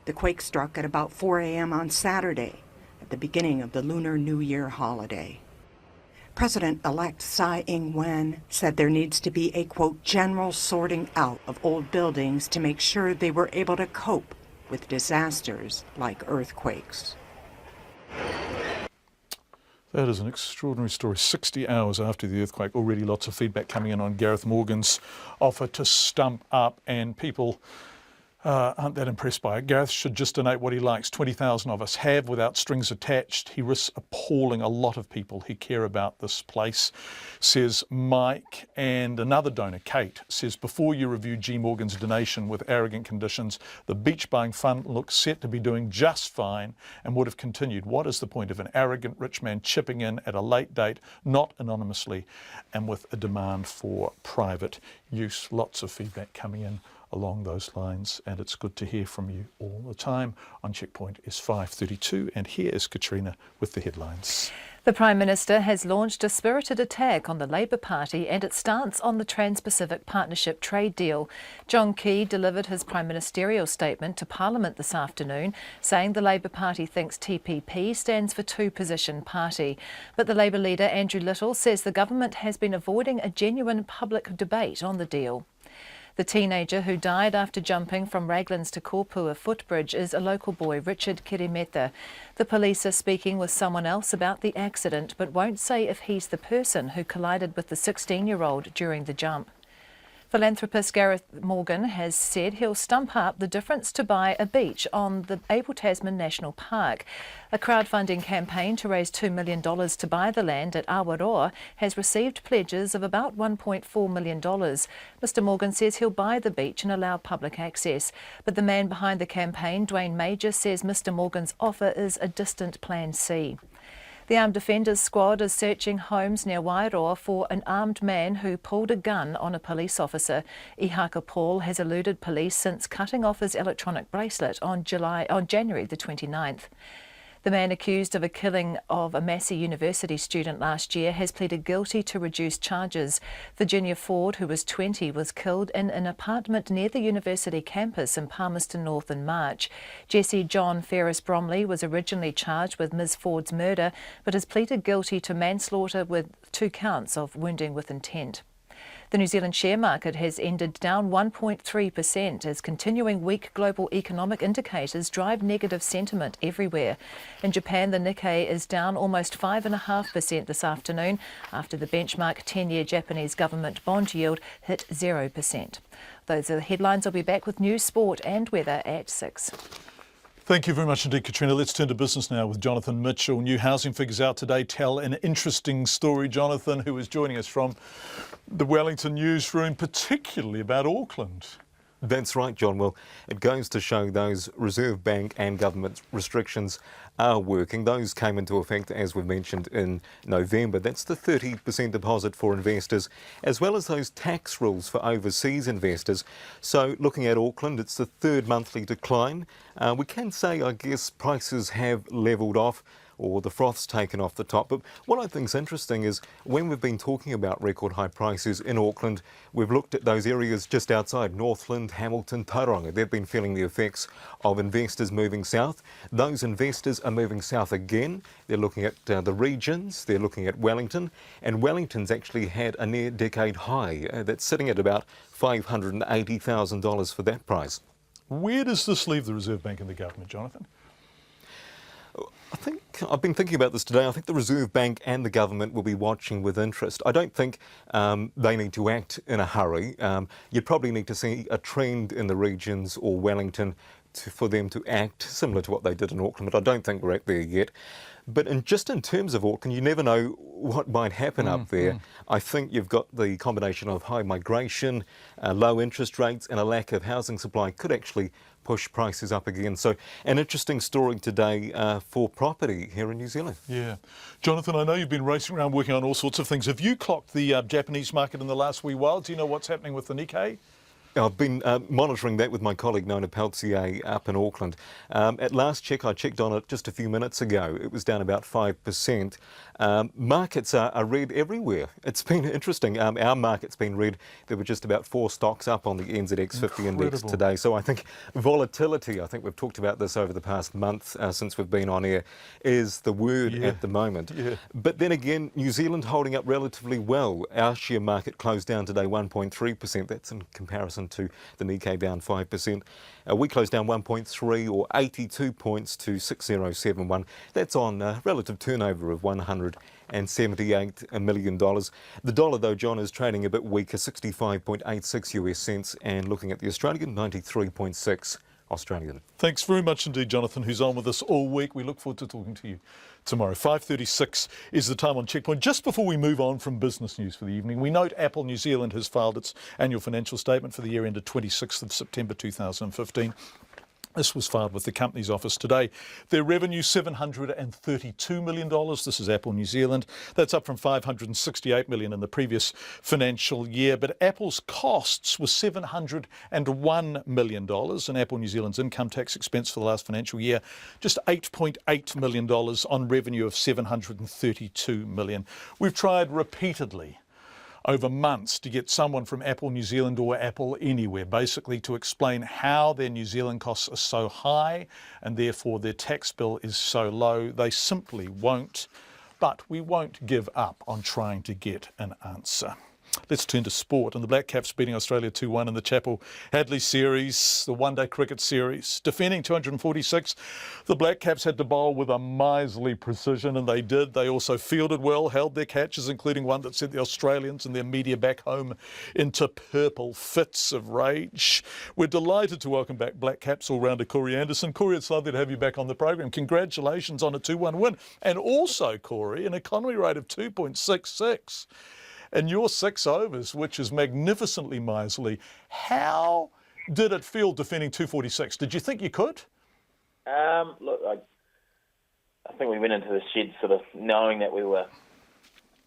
The quake struck at about 4 a.m. on Saturday, at the beginning of the Lunar New Year holiday. President-elect Tsai Ing-wen said there needs to be a, quote, general sorting out of old buildings to make sure they were able to cope with disasters like earthquakes. That is an extraordinary story. 60 hours after the earthquake, already lots of feedback coming in on Gareth Morgan's offer to stump up, and people aren't that impressed by it. Gareth should just donate what he likes. 20,000 of us have without strings attached. He risks appalling a lot of people who care about this place, says Mike. And another donor, Kate, says, before you review G. Morgan's donation with arrogant conditions, the beach buying fund looks set to be doing just fine and would have continued. What is the point of an arrogant rich man chipping in at a late date, not anonymously, and with a demand for private use? Lots of feedback coming in along those lines, and it's good to hear from you all the time. On Checkpoint is 5:32, and here is Katrina with the headlines. The Prime Minister has launched a spirited attack on the Labour Party and its stance on the Trans-Pacific Partnership trade deal. John Key delivered his prime ministerial statement to Parliament this afternoon, saying the Labour Party thinks TPP stands for two-position party. But the Labour leader, Andrew Little, says the government has been avoiding a genuine public debate on the deal. The teenager who died after jumping from Raglan's to Korpua footbridge is a local boy, Richard Kirimeta. The police are speaking with someone else about the accident, but won't say if he's the person who collided with the 16-year-old during the jump. Philanthropist Gareth Morgan has said he'll stump up the difference to buy a beach on the Abel Tasman National Park. A crowdfunding campaign to raise $2 million to buy the land at Awaroa has received pledges of about $1.4 million. Mr Morgan says he'll buy the beach and allow public access. But the man behind the campaign, Dwayne Major, says Mr Morgan's offer is a distant Plan C. The Armed Defenders Squad is searching homes near Wairoa for an armed man who pulled a gun on a police officer. Ihaka Paul has eluded police since cutting off his electronic bracelet on January the 29th. The man accused of a killing of a Massey University student last year has pleaded guilty to reduced charges. Virginia Ford, who was 20, was killed in an apartment near the university campus in Palmerston North in March. Jesse John Ferris Bromley was originally charged with Ms Ford's murder, but has pleaded guilty to manslaughter with 2 counts of wounding with intent. The New Zealand share market has ended down 1.3% as continuing weak global economic indicators drive negative sentiment everywhere. In Japan, the Nikkei is down almost 5.5% this afternoon after the benchmark 10-year Japanese government bond yield hit 0%. Those are the headlines. I'll be back with news, sport and weather at 6. Thank you very much indeed, Katrina. Let's turn to business now with Jonathan Mitchell. New housing figures out today tell an interesting story. Jonathan, who is joining us from the Wellington newsroom, particularly about Auckland. That's right, John. Well, it goes to show those Reserve Bank and government restrictions are working. Those came into effect, as we've mentioned, in November. That's the 30% deposit for investors, as well as those tax rules for overseas investors. So looking at Auckland, it's the third monthly decline. We can say, I guess, prices have levelled off. or the froth's taken off the top. But what I think is interesting is when we've been talking about record high prices in Auckland, we've looked at those areas just outside Northland, Hamilton, Tauranga. They've been feeling the effects of investors moving south. Those investors are moving south again. They're looking at the regions, they're looking at Wellington, and Wellington's actually had a near decade high that's sitting at about $580,000 for that price. Where does this leave the Reserve Bank and the government, Jonathan? I think I've been thinking about this today. I think the Reserve Bank and the government will be watching with interest. I don't think they need to act in a hurry. You'd probably need to see a trend in the regions or Wellington for them to act similar to what they did in Auckland, but I don't think we're at there yet. But just in terms of Auckland, you never know what might happen up there. I think you've got the combination of high migration, low interest rates and a lack of housing supply could actually push prices up again. So an interesting story today for property here in New Zealand. Yeah. Jonathan, I know you've been racing around working on all sorts of things. Have you clocked the Japanese market in the last wee while? Do you know what's happening with the Nikkei? I've been monitoring that with my colleague Nona Peltier up in Auckland. At last check, I checked on it just a few minutes ago. It was down about 5%. Markets are red everywhere. It's been interesting. Our market's been red. There were just about 4 stocks up on the NZX 50 index today. So I think volatility, I think we've talked about this over the past month since we've been on air, is the word at the moment. But then again, New Zealand holding up relatively well. Our share market closed down today 1.3%. That's in comparison to the Nikkei down 5%. We closed down 1.3 or 82 points to 6071. That's on a relative turnover of $178 million. The dollar, though, John, is trading a bit weaker, 65.86 US cents, and looking at the Australian, 93.6 Australian. Thanks very much indeed, Jonathan, who's on with us all week. We look forward to talking to you tomorrow. 5:36 is the time on Checkpoint. Just before we move on from business news for the evening, we note Apple New Zealand has filed its annual financial statement for the year ended 26th of September 2015. This was filed with the company's office today. Their revenue, $732 million. This is Apple New Zealand. That's up from $568 million in the previous financial year. But Apple's costs were $701 million. And Apple New Zealand's income tax expense for the last financial year, just $8.8 million on revenue of $732 million. We've tried repeatedly over months to get someone from Apple New Zealand or Apple anywhere, basically to explain how their New Zealand costs are so high and therefore their tax bill is so low. They simply won't, but we won't give up on trying to get an answer. Let's turn to sport, and the Black Caps beating Australia 2-1 in the Chappell Hadley series, the one-day cricket series. Defending 246, the Black Caps had to bowl with a miserly precision, and they did. They also fielded well, held their catches, including one that sent the Australians and their media back home into purple fits of rage. We're delighted to welcome back Black Caps all-rounder Corey Anderson. Corey, it's lovely to have you back on the program. Congratulations on a 2-1 win, and also, Corey, an economy rate of 2.66. And your 6 overs, which is magnificently miserly. How did it feel defending 246? Did you think you could? Look, I think we went into the shed sort of knowing that we were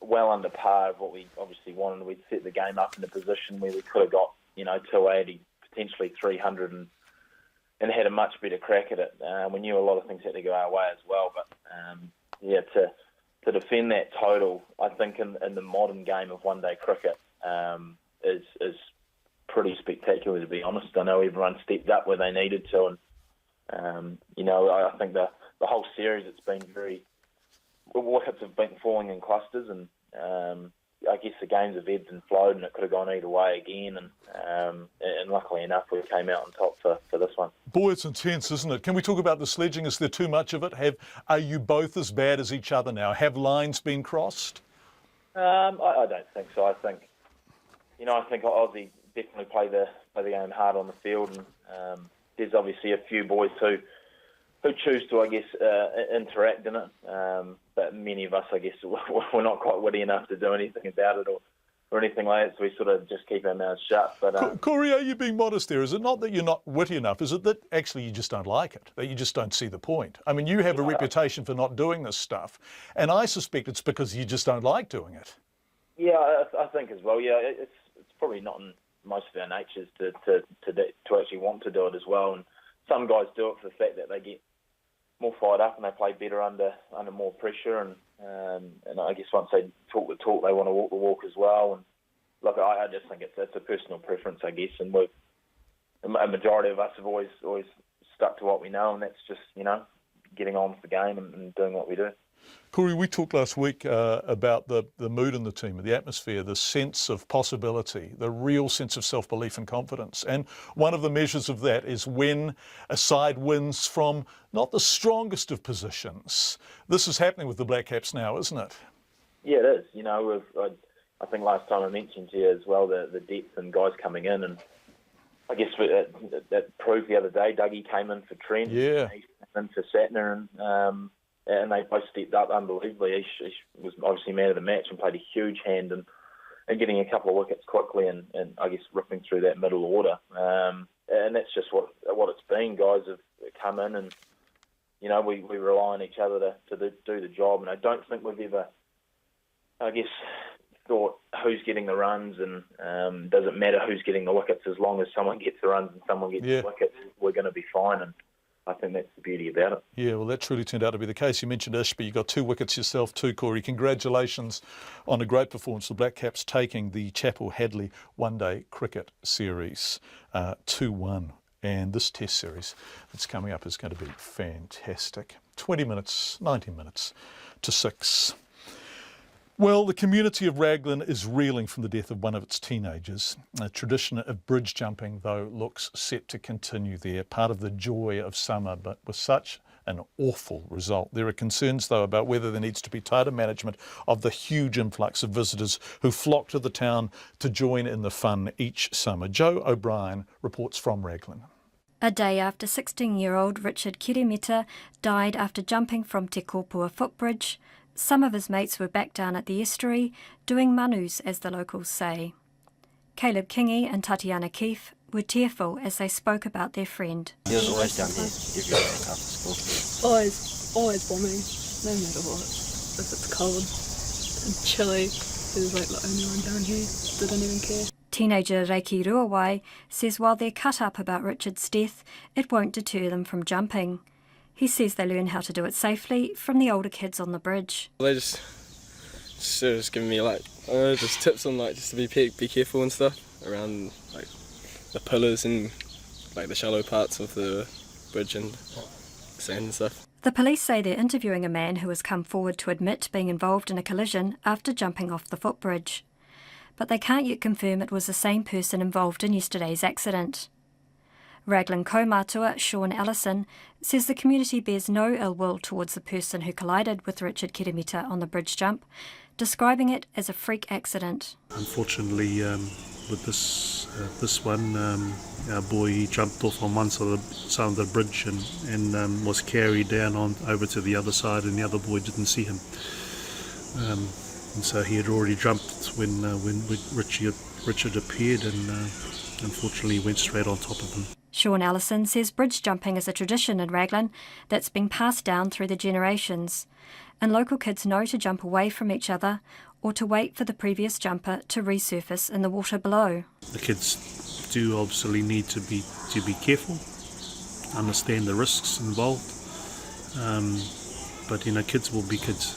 well under par of what we obviously wanted. We'd set the game up in a position where we could have got, 280, potentially 300 and had a much better crack at it. We knew a lot of things had to go our way as well, but to defend that total, I think in the modern game of one-day cricket is pretty spectacular, to be honest. I know everyone stepped up where they needed to, and I think the whole series, it's been wickets have been falling in clusters, and I guess the games have ebbed and flowed, and it could have gone either way again, and luckily enough we came out on top for this one. Boy, it's intense, isn't it? Can we talk about the sledging? Is there too much of it? Are you both as bad as each other now? Have lines been crossed? I don't think so. I think Aussie definitely play the game hard on the field, and there's obviously a few boys who choose to, I guess, interact in it. But many of us, I guess, we're not quite witty enough to do anything about it or anything like that, so we sort of just keep our mouths shut. But Corey, are you being modest there? Is it not that you're not witty enough? Is it that actually you just don't like it, that you just don't see the point? I mean, you have a reputation for not doing this stuff, and I suspect it's because you just don't like doing it. Yeah, I think as well. Yeah, it's probably not in most of our natures to actually want to do it as well. And some guys do it for the fact that they get more fired up and they play better under more pressure. And I guess once they talk the talk, they want to walk the walk as well. And look, I just think it's a personal preference, I guess. And a majority of us have always stuck to what we know, and that's just, getting on with the game and doing what we do. Corey, we talked last week about the mood in the team, the atmosphere, the sense of possibility, the real sense of self-belief and confidence. And one of the measures of that is when a side wins from not the strongest of positions. This is happening with the Black Caps now, isn't it? Yeah, it is. I think last time I mentioned to you as well the depth and guys coming in, and I guess that proved the other day. Dougie came in for Trent, yeah, he came in for Satner, and they both stepped up unbelievably. He was obviously man of the match and played a huge hand in getting a couple of wickets quickly and I guess ripping through that middle order. And that's just what it's been. Guys have come in and, we rely on each other to do the job. And I don't think we've ever, I guess, thought who's getting the runs and doesn't matter who's getting the wickets as long as someone gets the runs and someone gets the wickets, we're going to be fine. And I think that's the beauty about it. Yeah, well, that truly turned out to be the case. You mentioned Ishby. You got 2 wickets yourself too, Corey. Congratulations on a great performance. The Black Caps taking the Chapel-Hadley one-day cricket series 2-1. And this test series that's coming up is going to be fantastic. 90 minutes to 6. Well, the community of Raglan is reeling from the death of one of its teenagers. A tradition of bridge jumping, though, looks set to continue there, part of the joy of summer, but with such an awful result. There are concerns, though, about whether there needs to be tighter management of the huge influx of visitors who flock to the town to join in the fun each summer. Joe O'Brien reports from Raglan. A day after 16-year-old Richard Kirimita died after jumping from Te Kopua footbridge, some of his mates were back down at the estuary, doing manus, as the locals say. Caleb Kingy and Tatiana Keefe were tearful as they spoke about their friend. He was always down here every day after school. Always bombing, no matter what. If it's cold and chilly, he was like the only one down here, didn't even care. Teenager Reiki Ruawai says while they're cut up about Richard's death, it won't deter them from jumping. He says they learn how to do it safely from the older kids on the bridge. They just giving me just tips on just to be careful and stuff around the pillars and the shallow parts of the bridge and sand and stuff. The police say they're interviewing a man who has come forward to admit being involved in a collision after jumping off the footbridge. But they can't yet confirm it was the same person involved in yesterday's accident. Raglan kaumātua Sean Allison says the community bears no ill will towards the person who collided with Richard Kirimita on the bridge jump, describing it as a freak accident. Unfortunately, with this one, our boy jumped off on one side of the bridge and was carried down over to the other side, and the other boy didn't see him. And so he had already jumped when Richard appeared, and unfortunately went straight on top of him. Sean Allison says bridge jumping is a tradition in Raglan that's been passed down through the generations, and local kids know to jump away from each other or to wait for the previous jumper to resurface in the water below. The kids do obviously need to be careful, understand the risks involved, but kids will be kids,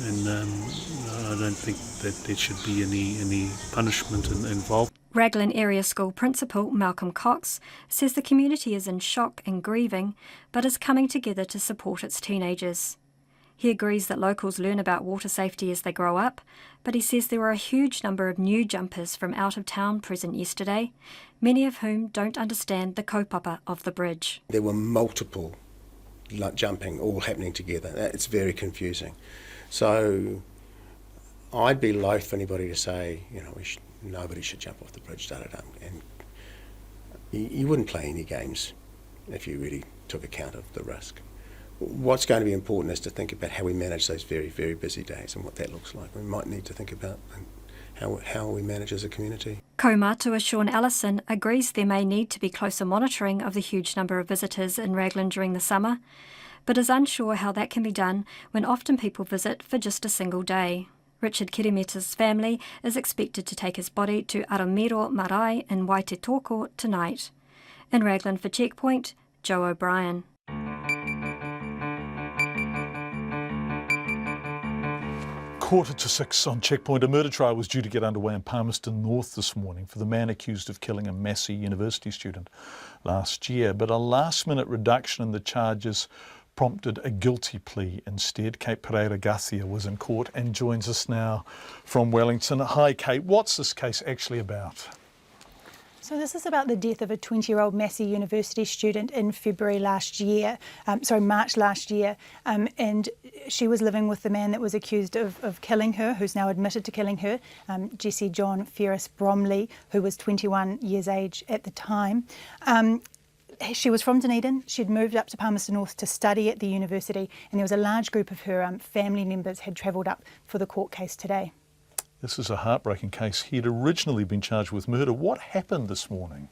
and I don't think that there should be any punishment involved. Raglan Area School Principal Malcolm Cox says the community is in shock and grieving, but is coming together to support its teenagers. He agrees that locals learn about water safety as they grow up, but he says there were a huge number of new jumpers from out of town present yesterday, many of whom don't understand the kaupapa of the bridge. There were multiple jumping all happening together. It's very confusing. So I'd be loath for anybody to say, nobody should jump off the bridge, and you wouldn't play any games if you really took account of the risk. What's going to be important is to think about how we manage those very, very busy days and what that looks like. We might need to think about how we manage as a community. Kaumātua Sean Allison agrees there may need to be closer monitoring of the huge number of visitors in Raglan during the summer, but is unsure how that can be done when often people visit for just a single day. Richard Kirimita's family is expected to take his body to Aramiro Marae in Waitetoko tonight. In Raglan for Checkpoint, Joe O'Brien. 5:45 on Checkpoint. A murder trial was due to get underway in Palmerston North this morning for the man accused of killing a Massey University student last year. But a last-minute reduction in the charges prompted a guilty plea instead. Kate Pereira-Garcia was in court and joins us now from Wellington. Hi, Kate. What's this case actually about? So this is about the death of a 20-year-old Massey University student in March last year, and she was living with the man that was accused of killing her, who's now admitted to killing her, Jesse John Ferris Bromley, who was 21 years age at the time. She was from Dunedin. She'd moved up to Palmerston North to study at the university, and there was a large group of her family members had travelled up for the court case today. This is a heartbreaking case. He'd originally been charged with murder. What happened this morning?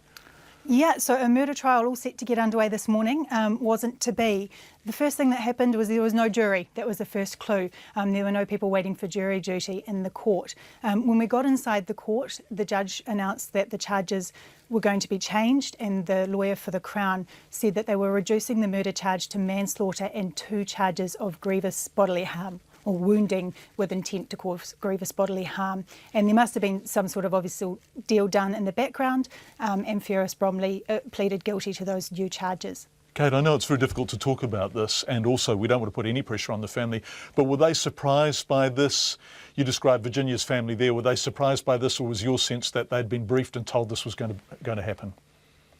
Yeah, so a murder trial all set to get underway this morning wasn't to be. The first thing that happened was there was no jury. That was the first clue. There were no people waiting for jury duty in the court. When we got inside the court, the judge announced that the charges were going to be changed, and the lawyer for the Crown said that they were reducing the murder charge to manslaughter and 2 charges of grievous bodily harm, or wounding with intent to cause grievous bodily harm. And there must have been some sort of obvious deal done in the background, and Ferris Bromley pleaded guilty to those new charges. Kate, I know it's very difficult to talk about this, and also we don't want to put any pressure on the family, but were they surprised by this? You described Virginia's family there. Were they surprised by this, or was your sense that they'd been briefed and told this was going to happen?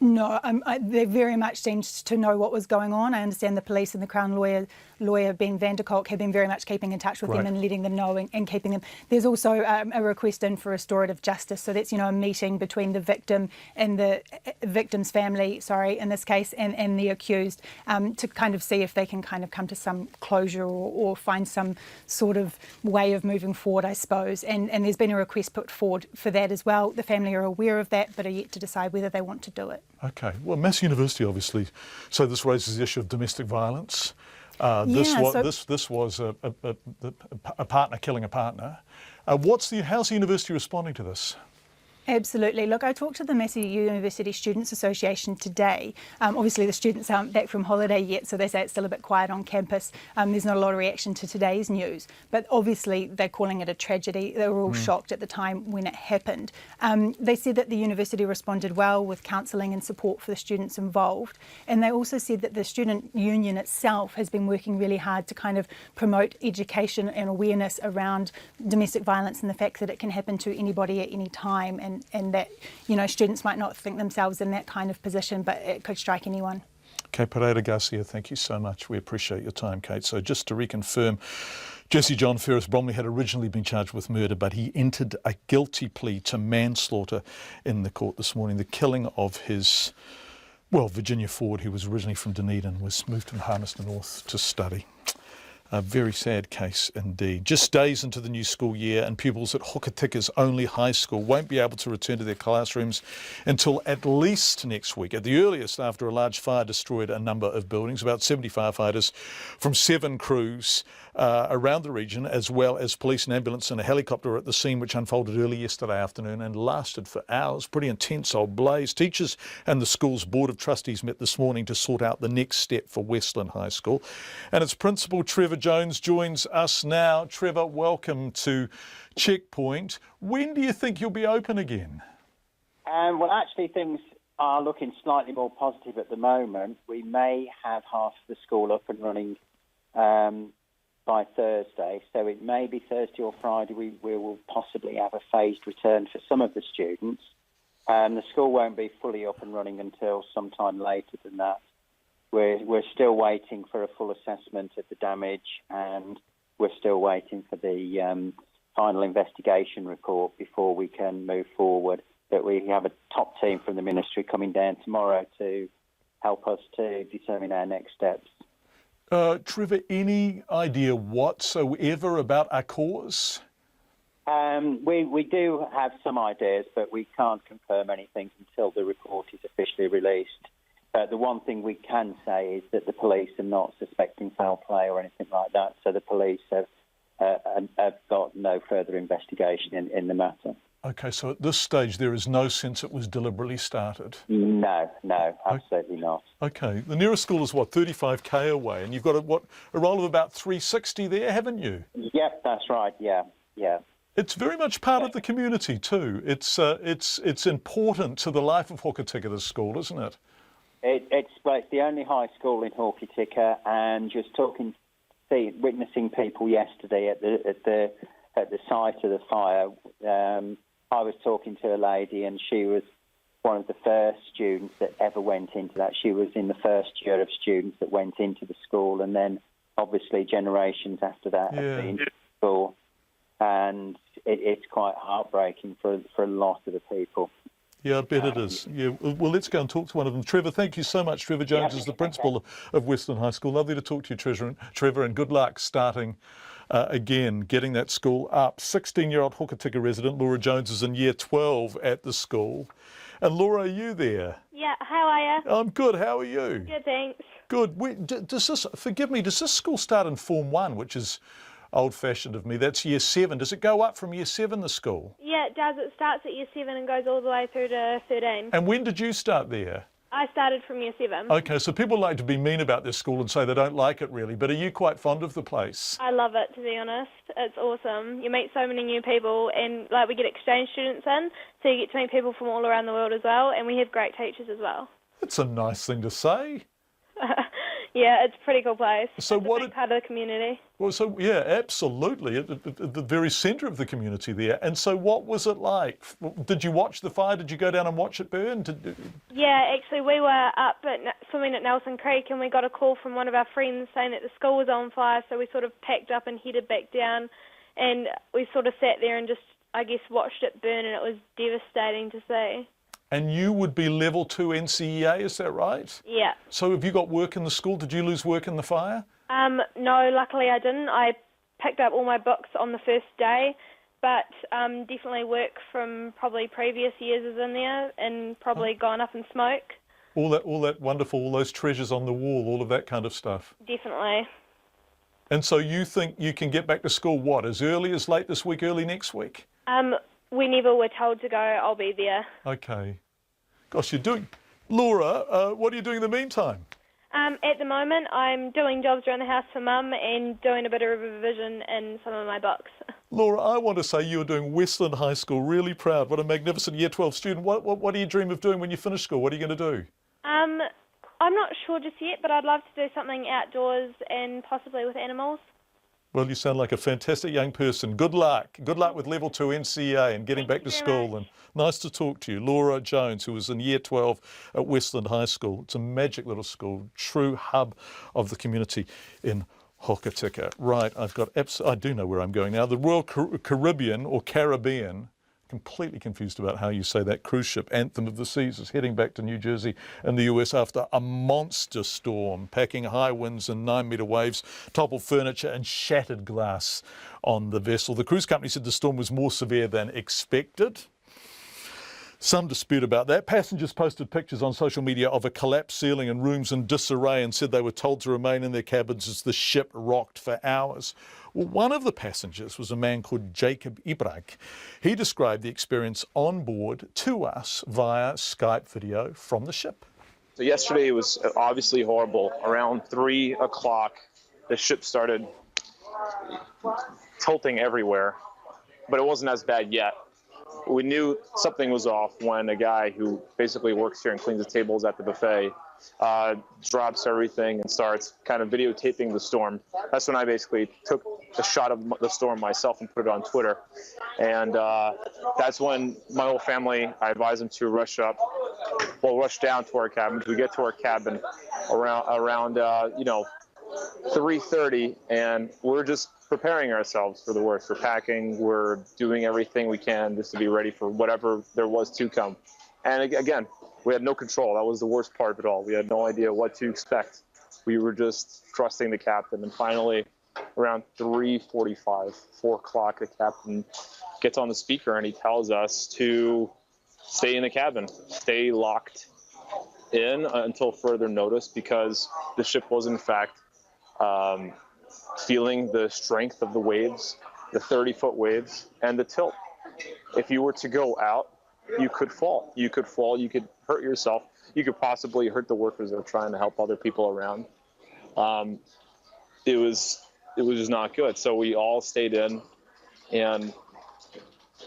No, they very much seemed to know what was going on. I understand the police and the Crown lawyer Ben van der Kolk have been very much keeping in touch with them and letting them know and keeping them. There's also a request in for restorative justice. So that's, a meeting between the victim and the victim's family, in this case, and the accused, to kind of see if they can kind of come to some closure or find some sort of way of moving forward, I suppose. And there's been a request put forward for that as well. The family are aware of that, but are yet to decide whether they want to do it. Okay. Well, Massey University, obviously, so this raises the issue of domestic violence. This was a partner killing a partner. How's the university responding to this? Absolutely. Look, I talked to the Massey University Students Association today. Obviously, the students aren't back from holiday yet, so they say it's still a bit quiet on campus. There's not a lot of reaction to today's news, but obviously they're calling it a tragedy. They were all shocked at the time when it happened. They said that the university responded well with counselling and support for the students involved, and they also said that the student union itself has been working really hard to kind of promote education and awareness around domestic violence and the fact that it can happen to anybody at any time, and that, students might not think themselves in that kind of position, but it could strike anyone. Kate Pereira-Garcia, thank you so much. We appreciate your time, Kate. So just to reconfirm, Jesse John Ferris Bromley had originally been charged with murder, but he entered a guilty plea to manslaughter in the court this morning. The killing of his, Virginia Ford, who was originally from Dunedin, was moved to Palmerston North to study. A very sad case indeed. Just days into the new school year, and pupils at Hokatika's only high school won't be able to return to their classrooms until at least next week, at the earliest, after a large fire destroyed a number of buildings. About 70 firefighters from 7 crews around the region, as well as police and ambulance and a helicopter at the scene, which unfolded early yesterday afternoon and lasted for hours. Pretty intense old blaze. Teachers and the school's Board of Trustees met this morning to sort out the next step for Westland High School. And its principal, Trevor Jones, joins us now. Trevor, welcome to Checkpoint. When do you think you'll be open again? Well, actually, things are looking slightly more positive at the moment. We may have half the school up and running by Thursday, so it may be Thursday or Friday we will possibly have a phased return for some of the students. The school won't be fully up and running until sometime later than that. We're still waiting for a full assessment of the damage, and we're still waiting for the final investigation report before we can move forward. But we have a top team from the ministry coming down tomorrow to help us to determine our next steps. Trevor, any idea whatsoever about our cause? We do have some ideas, but we can't confirm anything until the report is officially released. The one thing we can say is that the police are not suspecting foul play or anything like that, so the police have got no further investigation in the matter. Okay, so at this stage there is no sense it was deliberately started? No, absolutely not. Okay, the nearest school is what, 35k away, and you've got a roll of about 360 there, haven't you? Yep, that's right, yeah. It's very much part of the community too. It's important to the life of Hokitika, this school, isn't it? It's the only high school in Hokitika, and just witnessing people yesterday at the site of the fire. I was talking to a lady, and she was one of the first students that ever went into that. She was in the first year of students that went into the school, and then obviously generations after that have been to school. And it's quite heartbreaking for a lot of the people. Yeah, I bet it is. Yeah, well, let's go and talk to one of them. Trevor, thank you so much. Trevor Jones is the principal of Westland High School. Lovely to talk to you, Trevor, and good luck starting again, getting that school up. 16-year-old Hokitika resident Laura Jones is in year 12 at the school. And Laura, are you there? Yeah, how are you? I'm good. How are you? Good, thanks. Good. Does this school start in Form 1, which is old-fashioned of me? That's year 7. Does it go up from year 7, the school? Yeah, it does. It starts at year 7 and goes all the way through to 13. And when did you start there? I started from year 7. Okay, so people like to be mean about this school and say they don't like it really, but are you quite fond of the place? I love it, to be honest. It's awesome. You meet so many new people, and we get exchange students in, so you get to meet people from all around the world as well, and we have great teachers as well. It's a nice thing to say. Yeah, it's a pretty cool place. So it's a big part of the community. Well, so yeah, absolutely, at the very centre of the community there. And so, what was it like? Did you watch the fire? Did you go down and watch it burn? Yeah, actually, we were up swimming at Nelson Creek, and we got a call from one of our friends saying that the school was on fire. So we sort of packed up and headed back down, and we sort of sat there and just, I guess, watched it burn, and it was devastating to see. And you would be level 2 NCEA, is that right? Yeah. So have you got work in the school? Did you lose work in the fire? No, luckily I didn't. I picked up all my books on the first day, but definitely work from probably previous years is in there and probably gone up in smoke. All that wonderful, all those treasures on the wall, all of that kind of stuff. Definitely. And so you think you can get back to school, what, as early as late this week, early next week? Whenever we're told to go, I'll be there. Okay. Gosh, you're doing... Laura, what are you doing in the meantime? At the moment, I'm doing jobs around the house for Mum and doing a bit of revision in some of my books. Laura, I want to say you're doing Westland High School really proud. What a magnificent Year 12 student. What do you dream of doing when you finish school? What are you going to do? I'm not sure just yet, but I'd love to do something outdoors and possibly with animals. Well, you sound like a fantastic young person. Good luck. Good luck with Level 2 NCEA and getting back to school. And nice to talk to you. Laura Jones, who was in Year 12 at Westland High School. It's a magic little school, true hub of the community in Hokitika. Right, I do know where I'm going now. The Royal Caribbean, or Caribbean, completely confused about how you say that, cruise ship Anthem of the Seas is heading back to New Jersey in the US after a monster storm, packing high winds and 9-metre waves, toppled furniture and shattered glass on the vessel. The cruise company said the storm was more severe than expected. Some dispute about that. Passengers posted pictures on social media of a collapsed ceiling and rooms in disarray and said they were told to remain in their cabins as the ship rocked for hours. Well, one of the passengers was a man called Jacob Ibrag. He described the experience on board to us via Skype video from the ship. So yesterday was obviously horrible. Around 3 o'clock, the ship started tilting everywhere, but it wasn't as bad yet. We knew something was off when a guy who basically works here and cleans the tables at the buffet drops everything and starts kind of videotaping the storm. That's when I basically took a shot of the storm myself and put it on Twitter. And that's when my whole family, I advised them to rush down to our cabin. We get to our cabin around 3:30, and we're just preparing ourselves for the worst. We're packing, we're doing everything we can just to be ready for whatever there was to come. And again, we had no control. That was the worst part of it all. We had no idea what to expect. We were just trusting the captain. And finally, around 3:45, 4 o'clock, the captain gets on the speaker and he tells us to stay in the cabin, stay locked in until further notice, because the ship was in fact feeling the strength of the waves, the 30-foot waves, and the tilt. if you were to go out, you could fall. You could fall. You could hurt yourself. You could possibly hurt the workers that are trying to help other people around. It was just not good. So we all stayed in and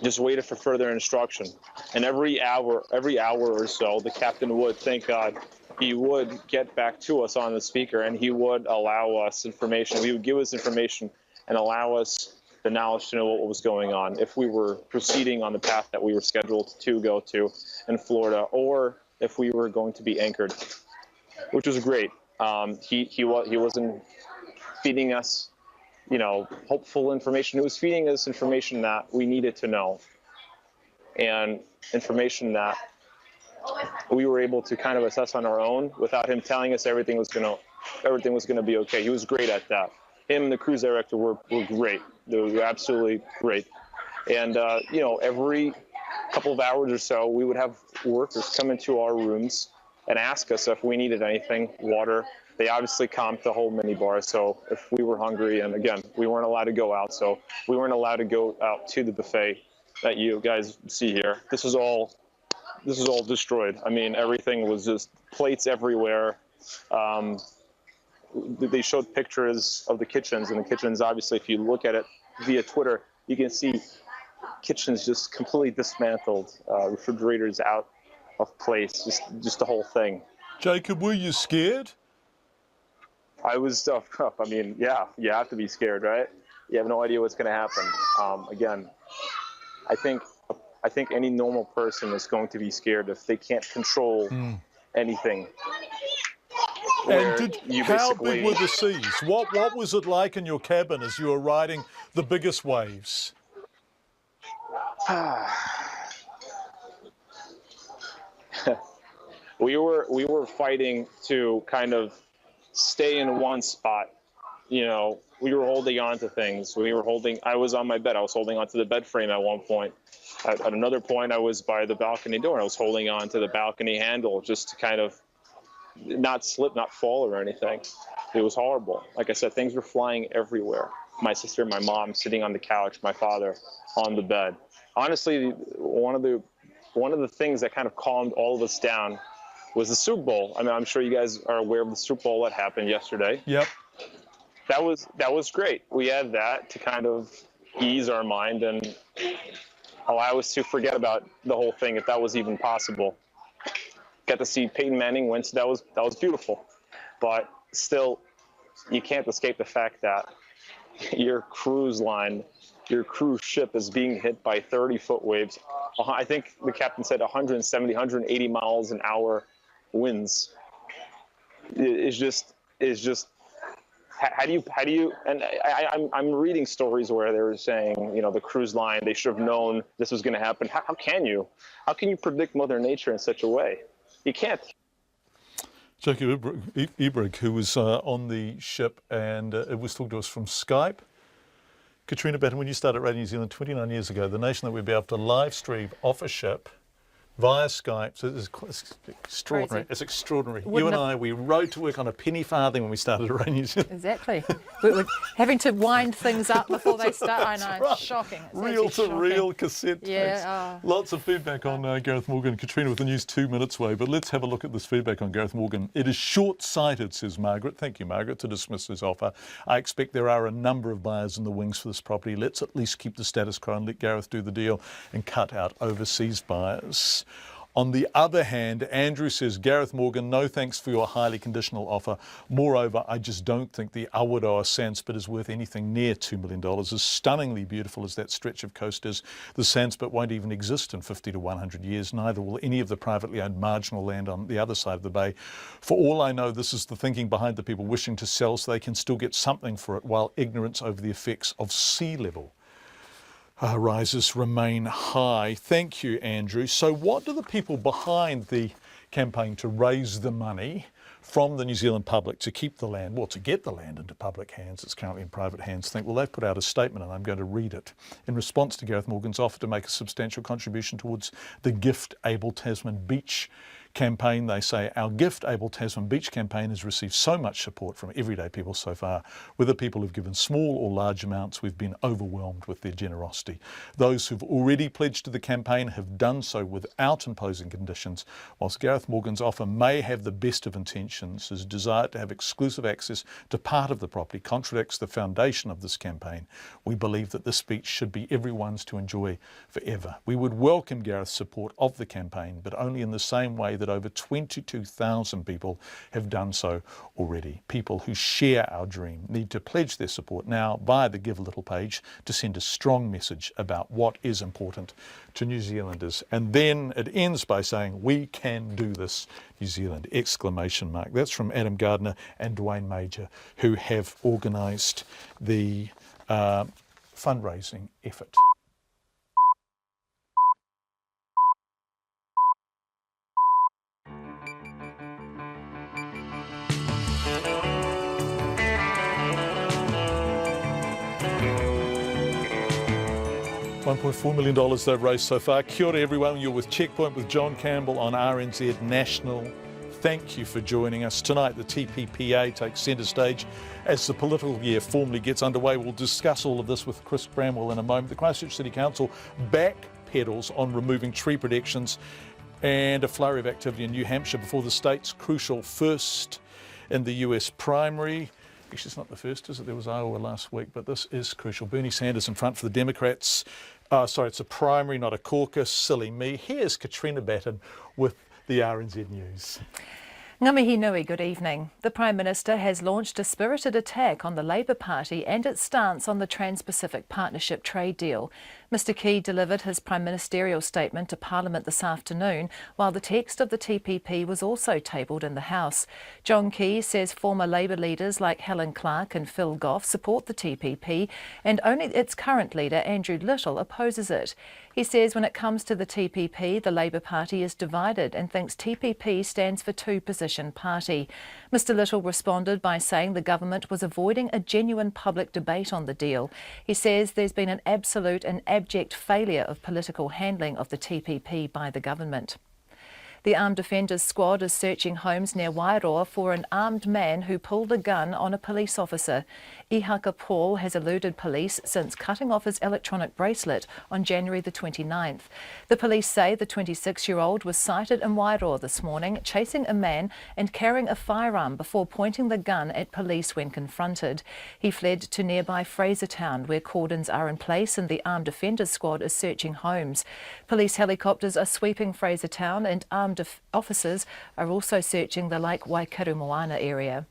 just waited for further instruction. And every hour or so, the captain would, thank God, he would get back to us on the speaker, and he would allow us information. He would give us information and allow us the knowledge to know what was going on, if we were proceeding on the path that we were scheduled to go to in Florida, or if we were going to be anchored, which was great. He wasn't feeding us, hopeful information. He was feeding us information that we needed to know, and information that we were able to kind of assess on our own without him telling us everything was gonna be okay. He was great at that. Him and the cruise director were great. They were absolutely great. And every couple of hours or so, we would have workers come into our rooms and ask us if we needed anything, water. They obviously comped the whole minibar, so if we were hungry, and again, we weren't allowed to go out, so we weren't allowed to go out to the buffet that you guys see here. This is all destroyed. I mean, everything was just plates everywhere. They showed pictures of the kitchens, and the kitchens, obviously, if you look at it via Twitter, you can see kitchens just completely dismantled, refrigerators out of place, just the whole thing. Jacob, were you scared? I was, I mean, yeah, you have to be scared, right? You have no idea what's going to happen. Again, I think any normal person is going to be scared if they can't control anything. And how big were the seas? What was it like in your cabin as you were riding the biggest waves? We were fighting to kind of stay in one spot. We were holding on to things. I was on my bed. I was holding on to the bed frame at one point. At another point, I was by the balcony door. I was holding on to the balcony handle just to kind of not slip, not fall or anything. It was horrible. Like I said, things were flying everywhere. My sister, my mom sitting on the couch, my father on the bed. Honestly, one of the things that kind of calmed all of us down was the Super Bowl. I mean, I'm sure you guys are aware of the Super Bowl that happened yesterday. Yep. That was great. We had that to kind of ease our mind and allow us to forget about the whole thing, if that was even possible. Got to see Peyton Manning win, so that was beautiful. But still, you can't escape the fact that your cruise ship is being hit by 30-foot waves. I think the captain said 170, 180 miles an hour winds. It's just. How do you? And I'm reading stories where they're saying, the cruise line, they should have known this was going to happen. How can you? How can you predict Mother Nature in such a way? You can't. Jacob Ibrig, who was on the ship and it was talking to us from Skype. Katrina Batten, when you started Radio New Zealand 29 years ago, the nation that we'd be able to live stream off a ship via Skype, so it's extraordinary. Crazy. It's extraordinary. You and I, we rode to work on a penny farthing when we started Radio New Zealand. Exactly. We're having to wind things up before they start. I know, right. It's shocking. It's Reel-to-reel cassette tapes. Yeah. Lots of feedback on Gareth Morgan. Katrina with the news 2 minutes away, but let's have a look at this feedback on Gareth Morgan. It is short-sighted, says Margaret. Thank you, Margaret, to dismiss his offer. I expect there are a number of buyers in the wings for this property. Let's at least keep the status quo and let Gareth do the deal and cut out overseas buyers. On the other hand, Andrew says, Gareth Morgan, no thanks for your highly conditional offer. Moreover, I just don't think the Awaroa Sandspit is worth anything near $2 million. As stunningly beautiful as that stretch of coast is, the Sandspit won't even exist in 50 to 100 years. Neither will any of the privately owned marginal land on the other side of the bay. For all I know, this is the thinking behind the people wishing to sell so they can still get something for it while ignorance over the effects of sea level rises remain high. Thank you, Andrew. So what do the people behind the campaign to raise the money from the New Zealand public to keep the land, well, to get the land into public hands, it's currently in private hands, think? Well, they've put out a statement and I'm going to read it. In response to Gareth Morgan's offer to make a substantial contribution towards the gift Abel Tasman Beach campaign. They say our Gift Able Tasman Beach campaign has received so much support from everyday people so far. Whether people have given small or large amounts, we've been overwhelmed with their generosity. Those who've already pledged to the campaign have done so without imposing conditions. Whilst Gareth Morgan's offer may have the best of intentions, his desire to have exclusive access to part of the property contradicts the foundation of this campaign. We believe that this beach should be everyone's to enjoy forever. We would welcome Gareth's support of the campaign, but only in the same way that over 22,000 people have done so already. People who share our dream need to pledge their support now via the Give a Little page to send a strong message about what is important to New Zealanders. And then it ends by saying, "We can do this, New Zealand!" Exclamation mark. That's from Adam Gardner and Dwayne Major, who have organised the fundraising effort. $1.4 million they've raised so far. Kia ora everyone, you're with Checkpoint with John Campbell on RNZ National. Thank you for joining us. Tonight the TPPA takes centre stage as the political year formally gets underway. We'll discuss all of this with Chris Bramwell in a moment. The Christchurch City Council backpedals on removing tree protections, and a flurry of activity in New Hampshire before the state's crucial first in the US primary. Actually, it's not the first, is it? There was Iowa last week, but this is crucial. Bernie Sanders in front for the Democrats. It's a primary, not a caucus. Silly me. Here's Katrina Batten with the RNZ News. Ngā mihi nui, good evening. The Prime Minister has launched a spirited attack on the Labour Party and its stance on the Trans-Pacific Partnership trade deal. Mr Key delivered his prime ministerial statement to Parliament this afternoon, while the text of the TPP was also tabled in the House. John Key says former Labour leaders like Helen Clark and Phil Goff support the TPP, and only its current leader, Andrew Little, opposes it. He says when it comes to the TPP, the Labour Party is divided and thinks TPP stands for two-position party. Mr Little responded by saying the government was avoiding a genuine public debate on the deal. He says there's been an absolute and abject failure of political handling of the TPP by the government. The Armed Defenders Squad is searching homes near Wairoa for an armed man who pulled a gun on a police officer. Ihaka Paul has eluded police since cutting off his electronic bracelet on January the 29th. The police say the 26-year-old was sighted in Wairoa this morning, chasing a man and carrying a firearm before pointing the gun at police when confronted. He fled to nearby Frasertown, where cordons are in place and the Armed Defenders Squad is searching homes. Police helicopters are sweeping Frasertown and armed officers are also searching the Lake Waikaremoana area.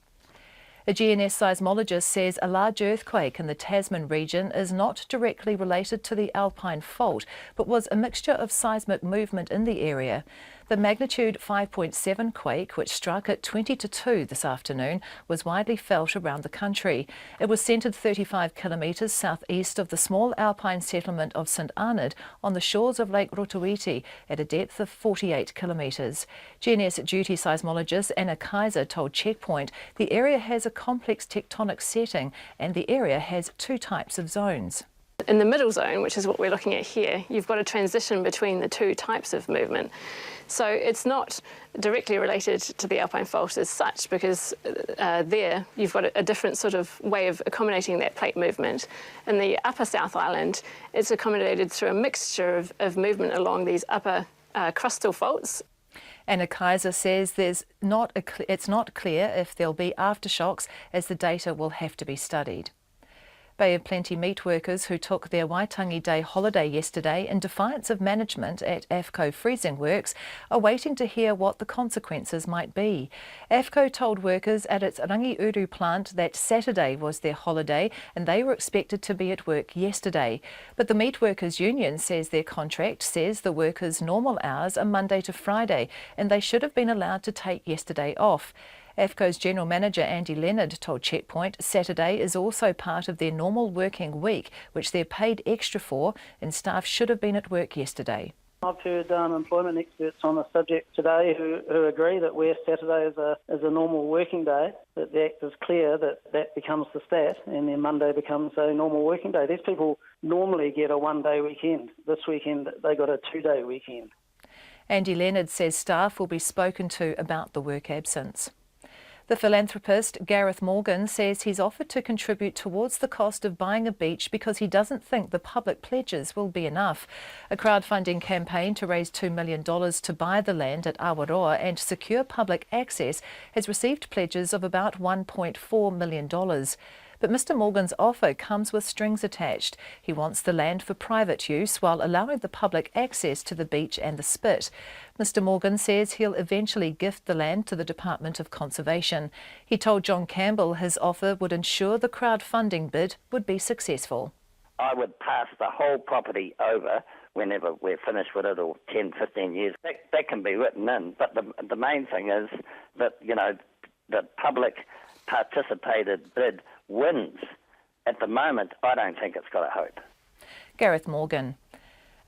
A GNS seismologist says a large earthquake in the Tasman region is not directly related to the Alpine Fault, but was a mixture of seismic movement in the area. The magnitude 5.7 quake, which struck at 20 to 2 this afternoon, was widely felt around the country. It was centred 35 kilometres southeast of the small alpine settlement of St Arnaud on the shores of Lake Rotoiti at a depth of 48 kilometres. GNS duty seismologist Anna Kaiser told Checkpoint the area has a complex tectonic setting and the area has two types of zones. In the middle zone, which is what we're looking at here, you've got a transition between the two types of movement. So it's not directly related to the Alpine Fault as such, because there you've got a different sort of way of accommodating that plate movement. In the upper South Island, it's accommodated through a mixture of movement along these upper crustal faults. Anna Kaiser says it's not clear if there'll be aftershocks, as the data will have to be studied. Bay of Plenty meat workers who took their Waitangi Day holiday yesterday in defiance of management at AFCO Freezing Works are waiting to hear what the consequences might be. AFCO told workers at its Rangiuru plant that Saturday was their holiday and they were expected to be at work yesterday. But the Meat Workers Union says their contract says the workers' normal hours are Monday to Friday and they should have been allowed to take yesterday off. AFCO's General Manager Andy Leonard told Checkpoint Saturday is also part of their normal working week, which they're paid extra for, and staff should have been at work yesterday. I've heard employment experts on the subject today who agree that where Saturday is a normal working day, that the Act is clear that becomes the stat and then Monday becomes a normal working day. These people normally get a one-day weekend. This weekend they got a two-day weekend. Andy Leonard says staff will be spoken to about the work absence. The philanthropist Gareth Morgan says he's offered to contribute towards the cost of buying a beach because he doesn't think the public pledges will be enough. A crowdfunding campaign to raise $2 million to buy the land at Awaroa and secure public access has received pledges of about $1.4 million. But Mr Morgan's offer comes with strings attached. He wants the land for private use while allowing the public access to the beach and the spit. Mr Morgan says he'll eventually gift the land to the Department of Conservation. He told John Campbell his offer would ensure the crowdfunding bid would be successful. I would pass the whole property over whenever we're finished with it, or 10, 15 years. That can be written in, but the main thing is that, the public participated bid wins. At the moment, I don't think it's got a hope. Gareth Morgan.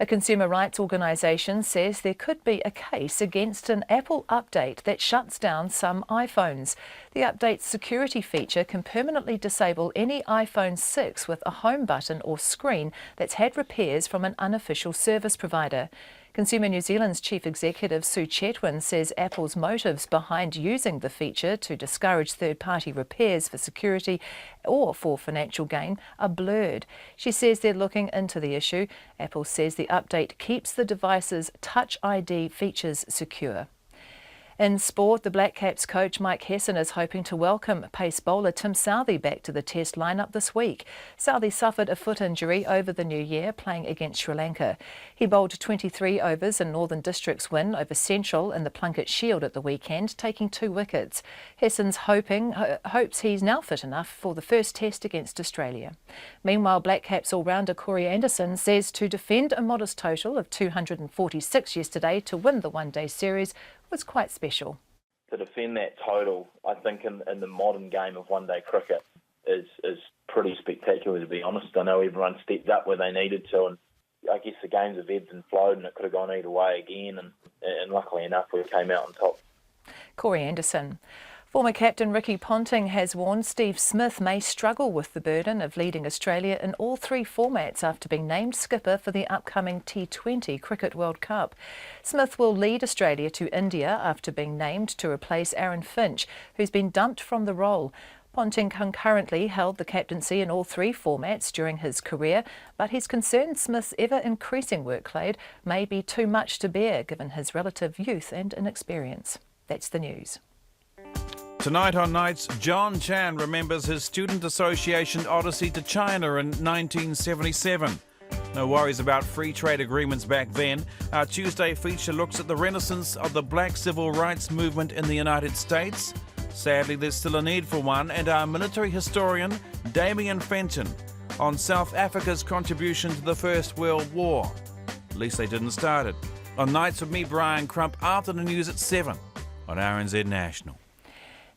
A consumer rights organisation says there could be a case against an Apple update that shuts down some iPhones. The update's security feature can permanently disable any iPhone 6 with a home button or screen that's had repairs from an unofficial service provider. Consumer New Zealand's chief executive Sue Chetwin says Apple's motives behind using the feature to discourage third-party repairs for security or for financial gain are blurred. She says they're looking into the issue. Apple says the update keeps the device's Touch ID features secure. In sport, the Black Caps coach Mike Hesson is hoping to welcome pace bowler Tim Southey back to the Test lineup this week. Southey suffered a foot injury over the new year playing against Sri Lanka. He bowled 23 overs in Northern District's win over Central in the Plunket Shield at the weekend, taking 2 wickets. Hesson's hopes he's now fit enough for the first Test against Australia. Meanwhile, Black Caps all-rounder Corey Anderson says to defend a modest total of 246 yesterday to win the one-day series was quite special. To defend that total, I think in the modern game of one-day cricket is pretty spectacular, to be honest. I know everyone stepped up where they needed to, and I guess the games have ebbed and flowed and it could have gone either way again, and luckily enough we came out on top. Corey Anderson. Former captain Ricky Ponting has warned Steve Smith may struggle with the burden of leading Australia in all 3 formats after being named skipper for the upcoming T20 Cricket World Cup. Smith will lead Australia to India after being named to replace Aaron Finch, who's been dumped from the role. Ponting concurrently held the captaincy in all 3 formats during his career, but he's concerned Smith's ever-increasing workload may be too much to bear given his relative youth and inexperience. That's the news. Tonight on Nights, John Chan remembers his Student Association odyssey to China in 1977. No worries about free trade agreements back then. Our Tuesday feature looks at the renaissance of the black civil rights movement in the United States. Sadly, there's still a need for one, and our military historian, Damien Fenton, on South Africa's contribution to the First World War. At least they didn't start it. On Nights with me, Brian Crump, after the news at 7 on RNZ National.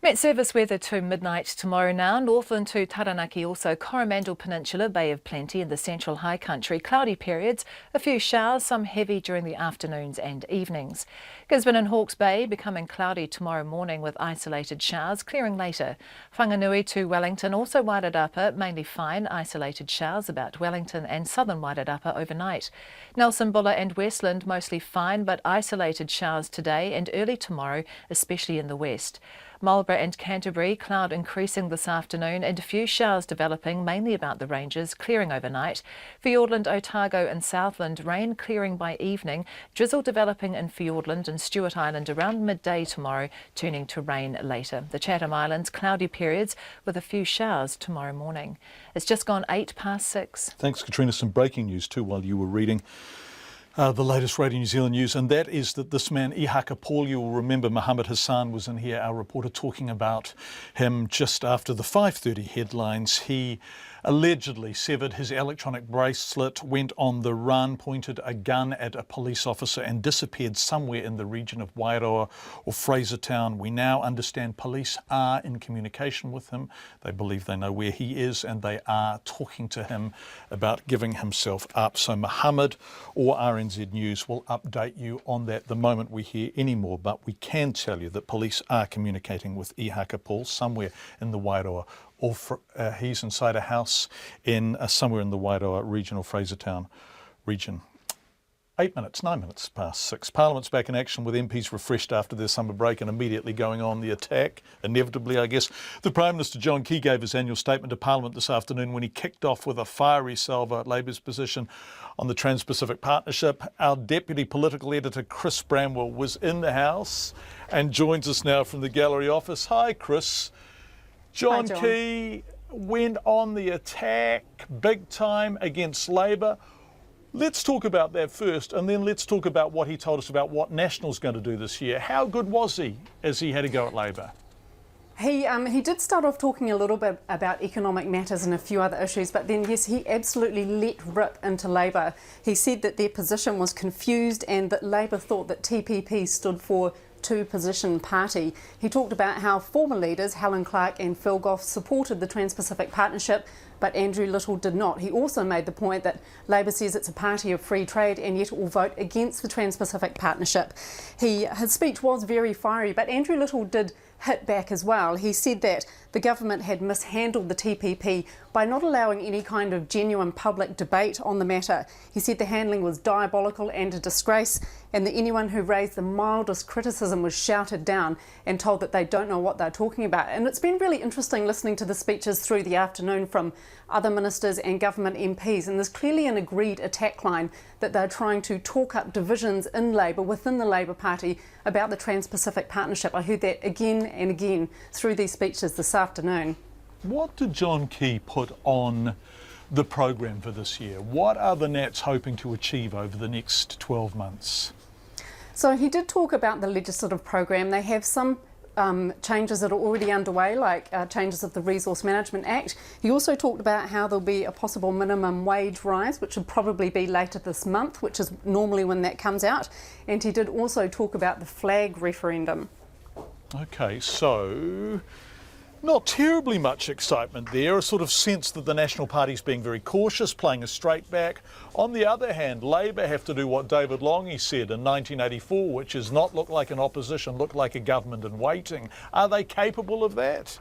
Met Service weather to midnight tomorrow now. Northland to Taranaki, also Coromandel Peninsula, Bay of Plenty in the central high country. Cloudy periods, a few showers, some heavy during the afternoons and evenings. Gisborne and Hawke's Bay becoming cloudy tomorrow morning with isolated showers, clearing later. Whanganui to Wellington, also Wairarapa, mainly fine, isolated showers about Wellington and southern Wairarapa overnight. Nelson, Buller and Westland mostly fine but isolated showers today and early tomorrow, especially in the west. Marlborough and Canterbury, cloud increasing this afternoon and a few showers developing, mainly about the ranges, clearing overnight. Fiordland, Otago and Southland, rain clearing by evening, drizzle developing in Fiordland and Stewart Island around midday tomorrow, turning to rain later. The Chatham Islands, cloudy periods with a few showers tomorrow morning. It's just gone 6:08. Thanks, Katrina. Some breaking news too while you were reading the latest Radio New Zealand news, and that is that this man, Ihaka Paul, you will remember Mohammed Hassan was in here, our reporter, talking about him just after the 5:30 headlines. He allegedly severed his electronic bracelet, went on the run, pointed a gun at a police officer and disappeared somewhere in the region of Wairoa or Frasertown. We now understand police are in communication with him. They believe they know where he is and they are talking to him about giving himself up. So Mohammed or RNZ News will update you on that the moment we hear any more, but we can tell you that police are communicating with Ihaka Paul somewhere in the Wairoa, or he's inside a house in somewhere in the Wairoa region or Frasertown region. 9 minutes past 6. Parliament's back in action with MPs refreshed after their summer break and immediately going on the attack, inevitably I guess. The Prime Minister John Campbell gave his annual statement to Parliament this afternoon when he kicked off with a fiery salvo at Labour's position on the Trans-Pacific Partnership. Our Deputy Political Editor Chris Bramwell was in the House and joins us now from the gallery office. Hi Chris. John Campbell went on the attack big time against Labour. Let's talk about that first, and then let's talk about what he told us about what National's going to do this year. How good was he as he had a go at Labour? He did start off talking a little bit about economic matters and a few other issues, but then, yes, he absolutely let rip into Labour. He said that their position was confused and that Labour thought that TPP stood for two-position party. He talked about how former leaders Helen Clark and Phil Goff supported the Trans-Pacific Partnership, but Andrew Little did not. He also made the point that Labour says it's a party of free trade and yet it will vote against the Trans-Pacific Partnership. His speech was very fiery, but Andrew Little did hit back as well. He said that the government had mishandled the TPP by not allowing any kind of genuine public debate on the matter. He said the handling was diabolical and a disgrace, and that anyone who raised the mildest criticism was shouted down and told that they don't know what they're talking about. And it's been really interesting listening to the speeches through the afternoon from other ministers and government MPs, and there's clearly an agreed attack line that they're trying to talk up divisions in Labour, within the Labour Party, about the Trans-Pacific Partnership. I heard that again and again through these speeches this afternoon. What did John Campbell put on the program for this year? What are the Nats hoping to achieve over the next 12 months? So he did talk about the legislative program. They have some changes that are already underway, like changes of the Resource Management Act. He also talked about how there'll be a possible minimum wage rise, which will probably be later this month, which is normally when that comes out. And he did also talk about the flag referendum. Okay, so not terribly much excitement there, a sort of sense that the National Party's being very cautious, playing a straight back. On the other hand, Labour have to do what David Longy said in 1984, which is not look like an opposition, look like a government in waiting. Are they capable of that?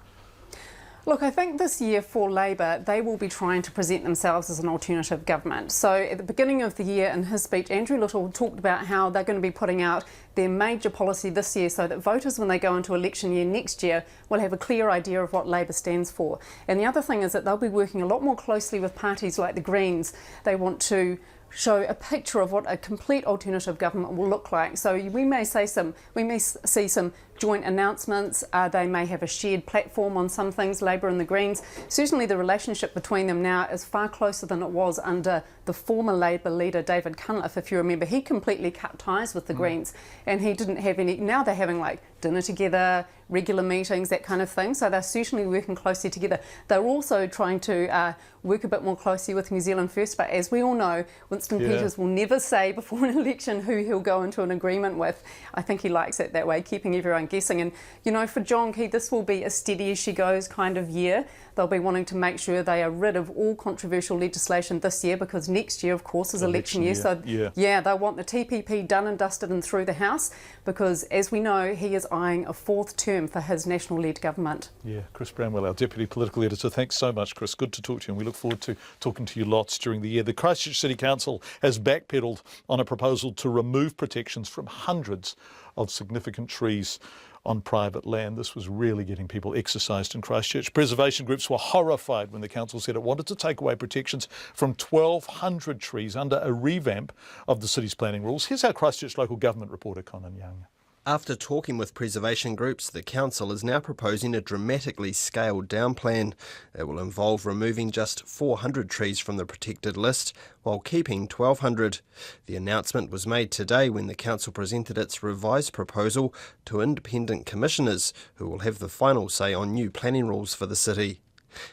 Look, I think this year for Labour, they will be trying to present themselves as an alternative government. So at the beginning of the year in his speech, Andrew Little talked about how they're going to be putting out their major policy this year so that voters, when they go into election year next year, will have a clear idea of what Labour stands for. And the other thing is that they'll be working a lot more closely with parties like the Greens. They want to show a picture of what a complete alternative government will look like. So we may see some joint announcements. They may have a shared platform on some things, Labour and the Greens. Certainly the relationship between them now is far closer than it was under the former Labour leader David Cunliffe. If you remember, he completely cut ties with the Greens and he didn't have any. Now they're having like dinner together, regular meetings, that kind of thing. So they're certainly working closely together. They're also trying to work a bit more closely with New Zealand First. But as we all know, Winston Peters will never say before an election who he'll go into an agreement with. I think he likes it that way, keeping everyone guessing. And, you know, for John Campbell, this will be a steady as she goes kind of year. They'll be wanting to make sure they are rid of all controversial legislation this year, because next year, of course, is election year. So, they want the TPP done and dusted and through the House, because, as we know, he is eyeing a fourth term for his National-led government. Yeah, Chris Bramwell, our Deputy Political Editor. Thanks so much, Chris. Good to talk to you, and we look forward to talking to you lots during the year. The Christchurch City Council has backpedalled on a proposal to remove protections from hundreds of significant trees on private land. This was really getting people exercised in Christchurch. Preservation groups were horrified when the council said it wanted to take away protections from 1,200 trees under a revamp of the city's planning rules. Here's our Christchurch local government reporter, Conan Young. After talking with preservation groups, the council is now proposing a dramatically scaled down plan. It will involve removing just 400 trees from the protected list while keeping 1,200. The announcement was made today when the council presented its revised proposal to independent commissioners, who will have the final say on new planning rules for the city.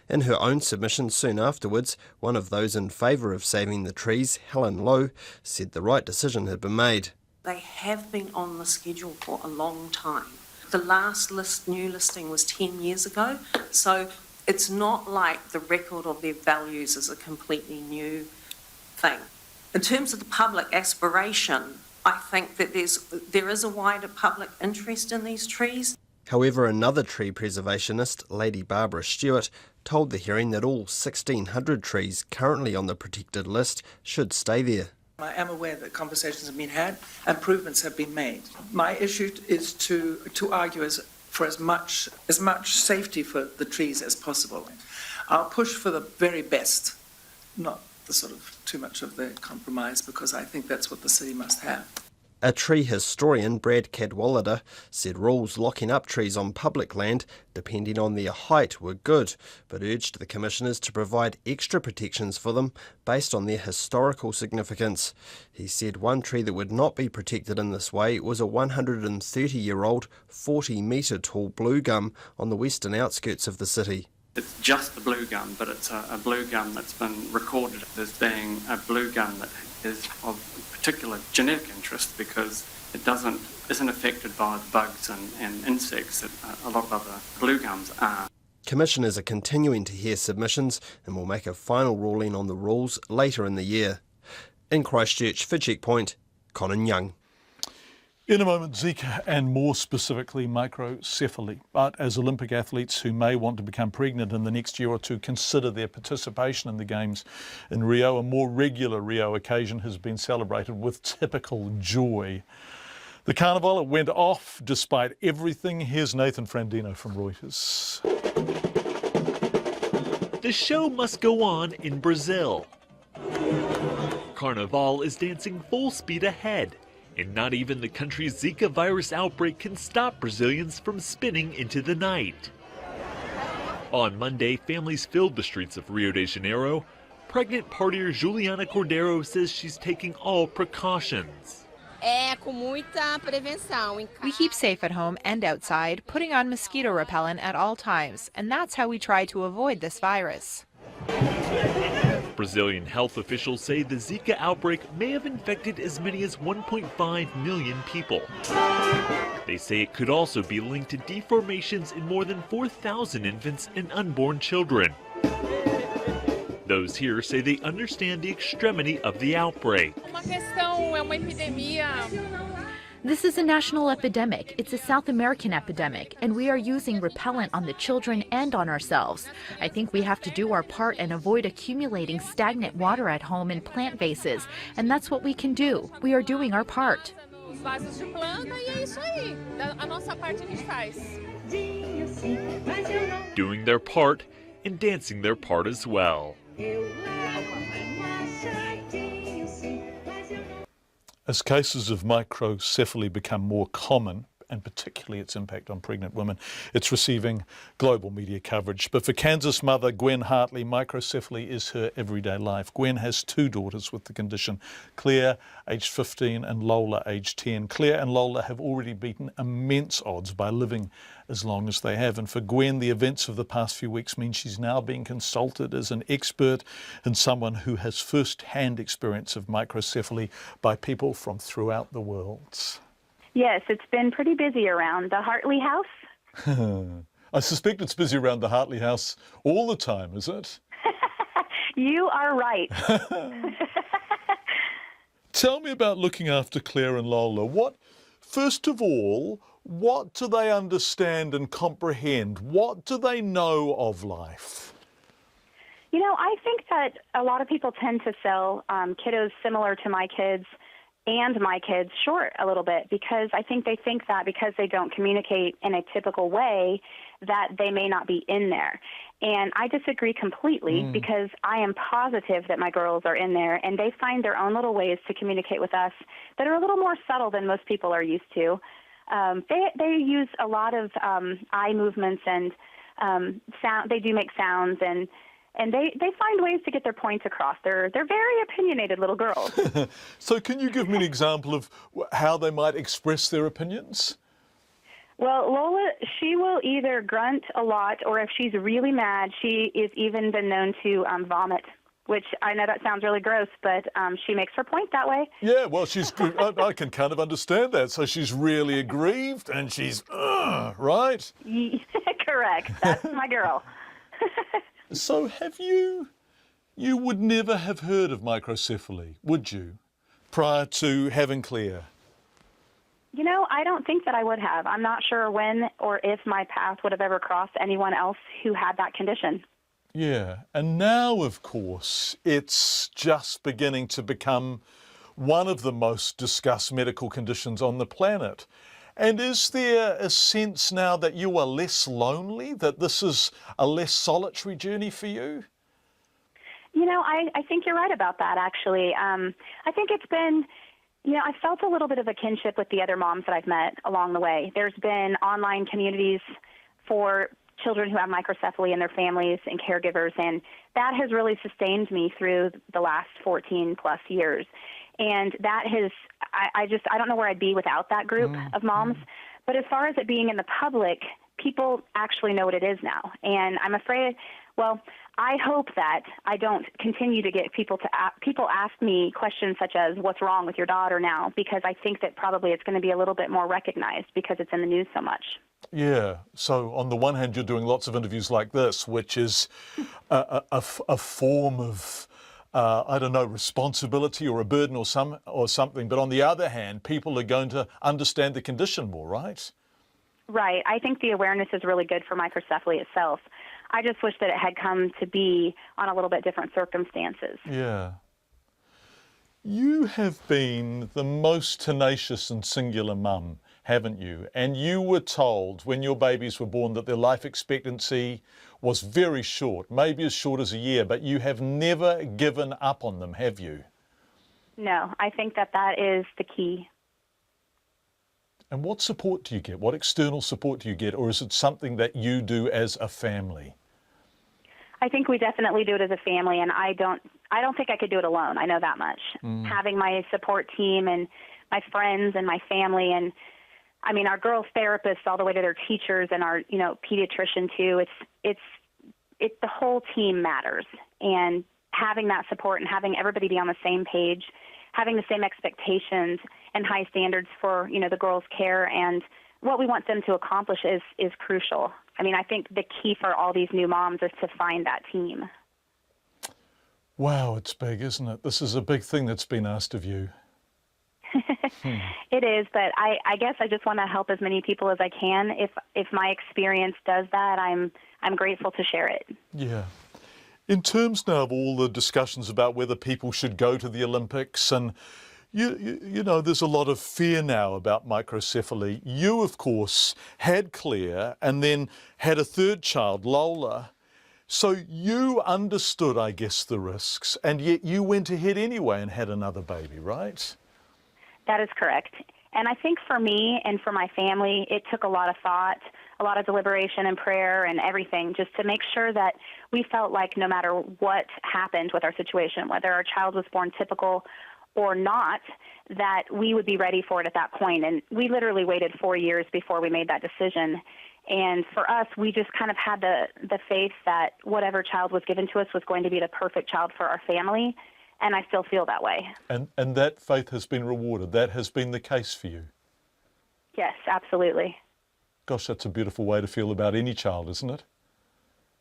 In her own submission soon afterwards, one of those in favour of saving the trees, Helen Lowe, said the right decision had been made. They have been on the schedule for a long time. The last new listing was 10 years ago, so it's not like the record of their values is a completely new thing. In terms of the public aspiration, I think that there is a wider public interest in these trees. However, another tree preservationist, Lady Barbara Stewart, told the hearing that all 1,600 trees currently on the protected list should stay there. I am aware that conversations have been had, improvements have been made. My issue is to argue for as much safety for the trees as possible. I'll push for the very best, not the sort of too much of the compromise, because I think that's what the city must have. A tree historian, Brad Cadwallader, said rules locking up trees on public land, depending on their height, were good, but urged the commissioners to provide extra protections for them based on their historical significance. He said one tree that would not be protected in this way was a 130-year-old, 40-metre tall blue gum on the western outskirts of the city. It's just a blue gum, but it's a blue gum that's been recorded as being a blue gum that is of particular genetic interest because it isn't affected by the bugs and insects that a lot of other blue gums are. Commissioners are continuing to hear submissions and will make a final ruling on the rules later in the year. In Christchurch, for Checkpoint, Conan Young. In a moment, Zika and more specifically microcephaly. But as Olympic athletes who may want to become pregnant in the next year or two consider their participation in the Games in Rio, a more regular Rio occasion has been celebrated with typical joy. The carnival went off despite everything. Here's Nathan Frandino from Reuters. The show must go on in Brazil. Carnival is dancing full speed ahead. And not even the country's Zika virus outbreak can stop Brazilians from spinning into the night. On Monday, families filled the streets of Rio de Janeiro. Pregnant partier Juliana Cordeiro says she's taking all precautions. We keep safe at home and outside, putting on mosquito repellent at all times, and that's how we try to avoid this virus. Brazilian health officials say the Zika outbreak may have infected as many as 1.5 million people. They say it could also be linked to deformations in more than 4,000 infants and unborn children. Those here say they understand the extremity of the outbreak. This is a national epidemic. It's a South American epidemic, and we are using repellent on the children and on ourselves. I think we have to do our part and avoid accumulating stagnant water at home in plant vases, and that's what we can do. We are doing our part. Doing their part and dancing their part as well. As cases of microcephaly become more common, and particularly its impact on pregnant women, it's receiving global media coverage. But for Kansas mother Gwen Hartley, microcephaly is her everyday life. Gwen has two daughters with the condition, Claire, aged 15, and Lola, aged 10. Claire and Lola have already beaten immense odds by living as long as they have. And for Gwen, the events of the past few weeks mean she's now being consulted as an expert and someone who has first-hand experience of microcephaly by people from throughout the world. Yes, it's been pretty busy around the Hartley house. I suspect it's busy around the Hartley house all the time, is it? You are right. Tell me about looking after Claire and Lola. First of all, what do they understand and comprehend? What do they know of life? You know, I think that a lot of people tend to sell kiddos similar to my kids and my kids short a little bit, because I think they think that because they don't communicate in a typical way that they may not be in there. And I disagree completely because I am positive that my girls are in there and they find their own little ways to communicate with us that are a little more subtle than most people are used to. They use a lot of eye movements and sound. They do make sounds and they find ways to get their points across. They're very opinionated little girls. So can you give me an example of how they might express their opinions? Well, Lola, she will either grunt a lot, or if she's really mad, she is even been known to vomit, which I know that sounds really gross, but she makes her point that way. Yeah, well, I can kind of understand that. So she's really aggrieved and she's, right? Correct. That's my girl. So you would never have heard of microcephaly, would you, prior to having Claire? You know, I don't think that I would have. I'm not sure when or if my path would have ever crossed anyone else who had that condition. Yeah, and now, of course, it's just beginning to become one of the most discussed medical conditions on the planet. And is there a sense now that you are less lonely, that this is a less solitary journey for you? You know, I think you're right about that, actually. I think it's been, you know, I felt a little bit of a kinship with the other moms that I've met along the way. There's been online communities for children who have microcephaly and their families and caregivers, and that has really sustained me through the last 14 plus years. And that has, I don't know where I'd be without that group of moms. But as far as it being in the public, people actually know what it is now. And I'm afraid, well, I hope that I don't continue to get people ask me questions such as, what's wrong with your daughter now? Because I think that probably it's going to be a little bit more recognized because it's in the news so much. Yeah, so on the one hand, you're doing lots of interviews like this, which is a form of, I don't know, responsibility or a burden or something. But on the other hand, people are going to understand the condition more, right? Right. I think the awareness is really good for microcephaly itself. I just wish that it had come to be on a little bit different circumstances. Yeah. You have been the most tenacious and singular mum, haven't you? And you were told when your babies were born that their life expectancy was very short, maybe as short as a year, but you have never given up on them, have you? No, I think that that is the key. And what support do you get? What external support do you get? Or is it something that you do as a family? I think we definitely do it as a family, and I don't think I could do it alone. I know that much. Having my support team and my friends and my family, and I mean our girls' therapists all the way to their teachers and our, you know, pediatrician too. It's the whole team matters, and having that support and having everybody be on the same page, having the same expectations and high standards for, you know, the girls' care and what we want them to accomplish is crucial. I mean, I think the key for all these new moms is to find that team. Wow, it's big, isn't it? This is a big thing that's been asked of you. It is, but I guess I just want to help as many people as I can. If my experience does that, I'm grateful to share it. Yeah. In terms now of all the discussions about whether people should go to the Olympics, and you know, there's a lot of fear now about microcephaly. You, of course, had Claire and then had a third child, Lola. So you understood, I guess, the risks, and yet you went ahead anyway and had another baby, right? That is correct. And I think for me and for my family, it took a lot of thought, a lot of deliberation and prayer and everything, just to make sure that we felt like no matter what happened with our situation, whether our child was born typical or not, that we would be ready for it at that point. And we literally waited 4 years before we made that decision. And for us, we just kind of had the faith that whatever child was given to us was going to be the perfect child for our family. And I still feel that way. And that faith has been rewarded. That has been the case for you. Yes, absolutely. Gosh, that's a beautiful way to feel about any child, isn't it?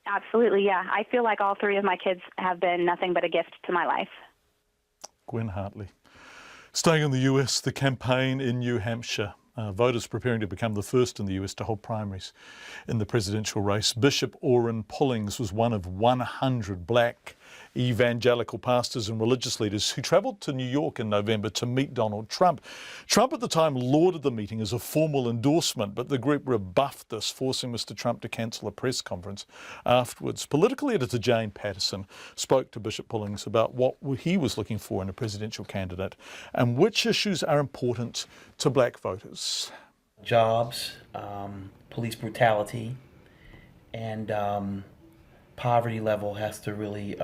Absolutely, yeah. I feel like all three of my kids have been nothing but a gift to my life. Gwen Hartley. Staying in the US, the campaign in New Hampshire. Voters preparing to become the first in the US to hold primaries in the presidential race. Bishop Orrin Pullings was one of 100 black evangelical pastors and religious leaders who travelled to New York in November to meet Donald Trump. Trump at the time lauded the meeting as a formal endorsement, but the group rebuffed this, forcing Mr. Trump to cancel a press conference afterwards. Political editor Jane Patterson spoke to Bishop Pullings about what he was looking for in a presidential candidate and which issues are important to black voters. Jobs, police brutality, and poverty level has to really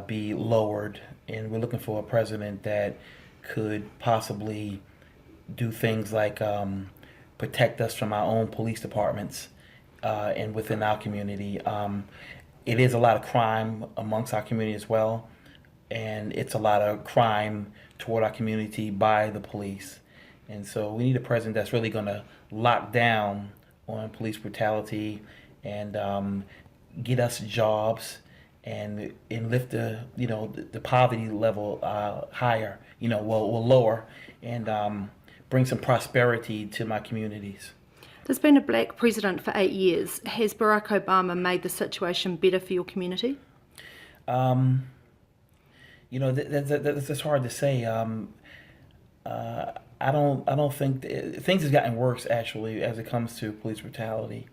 be lowered, and we're looking for a president that could possibly do things like protect us from our own police departments and within our community. It is a lot of crime amongst our community as well, and it's a lot of crime toward our community by the police. And so we need a president that's really going to lock down on police brutality and get us jobs and lift the poverty level higher, will lower and bring some prosperity to my communities. There's been a black president for 8 years. Has Barack Obama made the situation better for your community? You know, that's hard to say. I don't think things have gotten worse actually as it comes to police brutality.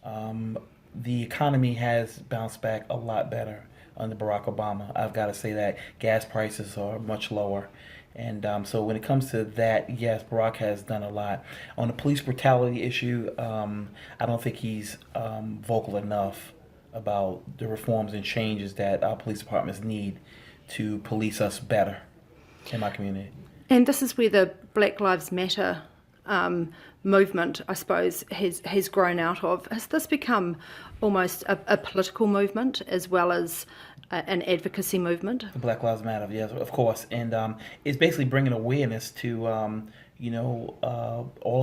The economy has bounced back a lot better under Barack Obama. I've got to say that gas prices are much lower. And so when it comes to that, yes, Barack has done a lot. On the police brutality issue, I don't think he's vocal enough about the reforms and changes that our police departments need to police us better in my community. And this is where the Black Lives Matter movement, I suppose, has grown out of. Has this become almost a political movement as well as an advocacy movement? The Black Lives Matter, yes, of course. And it's basically bringing awareness to, all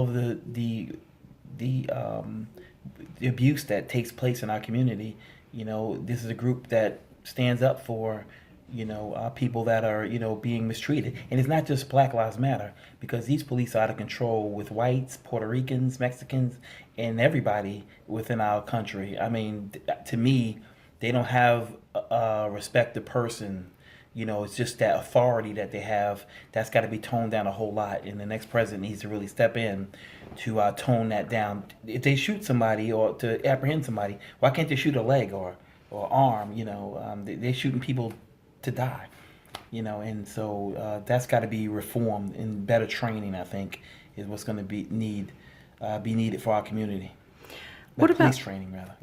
of the abuse that takes place in our community. You know, this is a group that stands up for people that are, being mistreated. And it's not just Black Lives Matter, because these police are out of control with whites, Puerto Ricans, Mexicans, and everybody within our country. I mean, to me, they don't have respect the person. It's just that authority that they have. That's got to be toned down a whole lot. And the next president needs to really step in to tone that down. If they shoot somebody or to apprehend somebody, why can't they shoot a leg or arm? They're shooting people to die, and so that's got to be reformed, and better training, I think, is what's going to be needed for our community. What about police training, rather?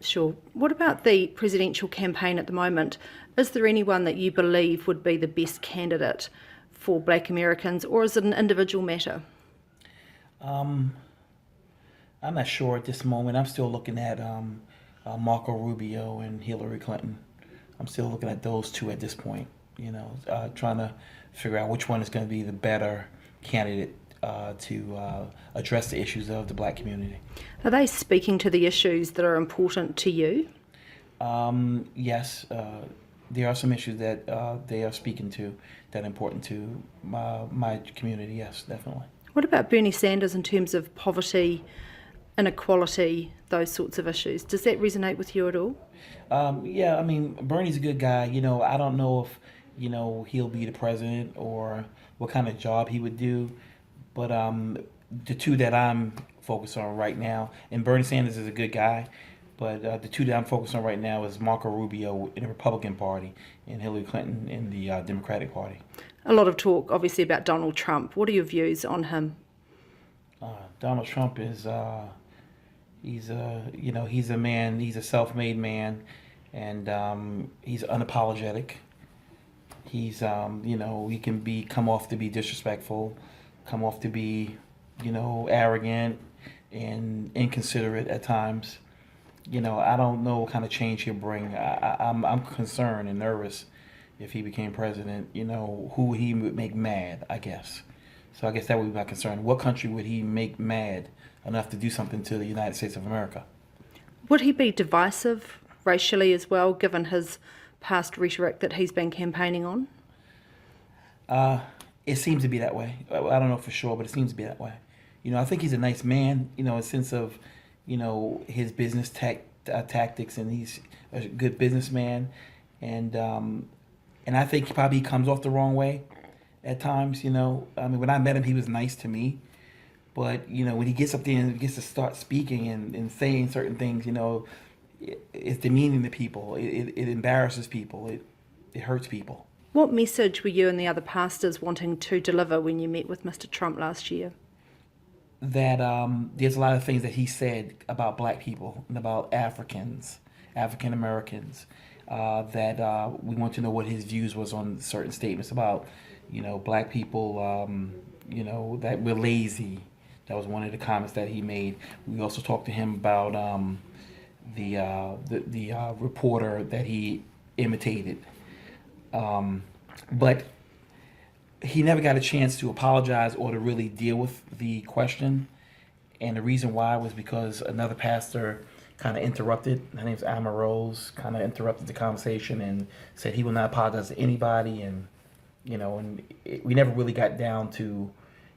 Sure. What about the presidential campaign at the moment? Is there anyone that you believe would be the best candidate for Black Americans, or is it an individual matter? I'm not sure at this moment. I'm still looking at Marco Rubio and Hillary Clinton. I'm still looking at those two at this point, trying to figure out which one is going to be the better candidate to address the issues of the Black community. Are they speaking to the issues that are important to you? Yes, there are some issues that they are speaking to that are important to my community, yes, definitely. What about Bernie Sanders in terms of poverty, inequality, those sorts of issues? Does that resonate with you at all? Yeah, I mean, Bernie's a good guy. I don't know if, he'll be the president or what kind of job he would do. But the two that I'm focused on right now, and Bernie Sanders is a good guy, but the two that I'm focused on right now is Marco Rubio in the Republican Party and Hillary Clinton in the Democratic Party. A lot of talk, obviously, about Donald Trump. What are your views on him? Donald Trump is, he's a man, he's a self-made man, and he's unapologetic. He's, he can come off to be disrespectful, come off to be, arrogant and inconsiderate at times. I don't know what kind of change he'll bring. I'm concerned and nervous if he became president, who he would make mad, I guess. So I guess that would be my concern. What country would he make mad enough to do something to the United States of America? Would he be divisive racially as well, given his past rhetoric that he's been campaigning on? It seems to be that way. I don't know for sure, but it seems to be that way. I think he's a nice man, in a sense of, his business tactics, and he's a good businessman. And I think he probably comes off the wrong way at times, I mean, when I met him, he was nice to me. But, when he gets up there and gets to start speaking and saying certain things, it's demeaning to people. It embarrasses people. It hurts people. What message were you and the other pastors wanting to deliver when you met with Mr. Trump last year? That there's a lot of things that he said about Black people and about Africans, African Americans, that we want to know what his views was on certain statements about, Black people, that we're lazy. That was one of the comments that he made. We also talked to him about the reporter that he imitated. But he never got a chance to apologize or to really deal with the question. And the reason why was because another pastor kind of interrupted. Her name's Alma Rose, kind of interrupted the conversation and said he will not apologize to anybody. And, we never really got down to,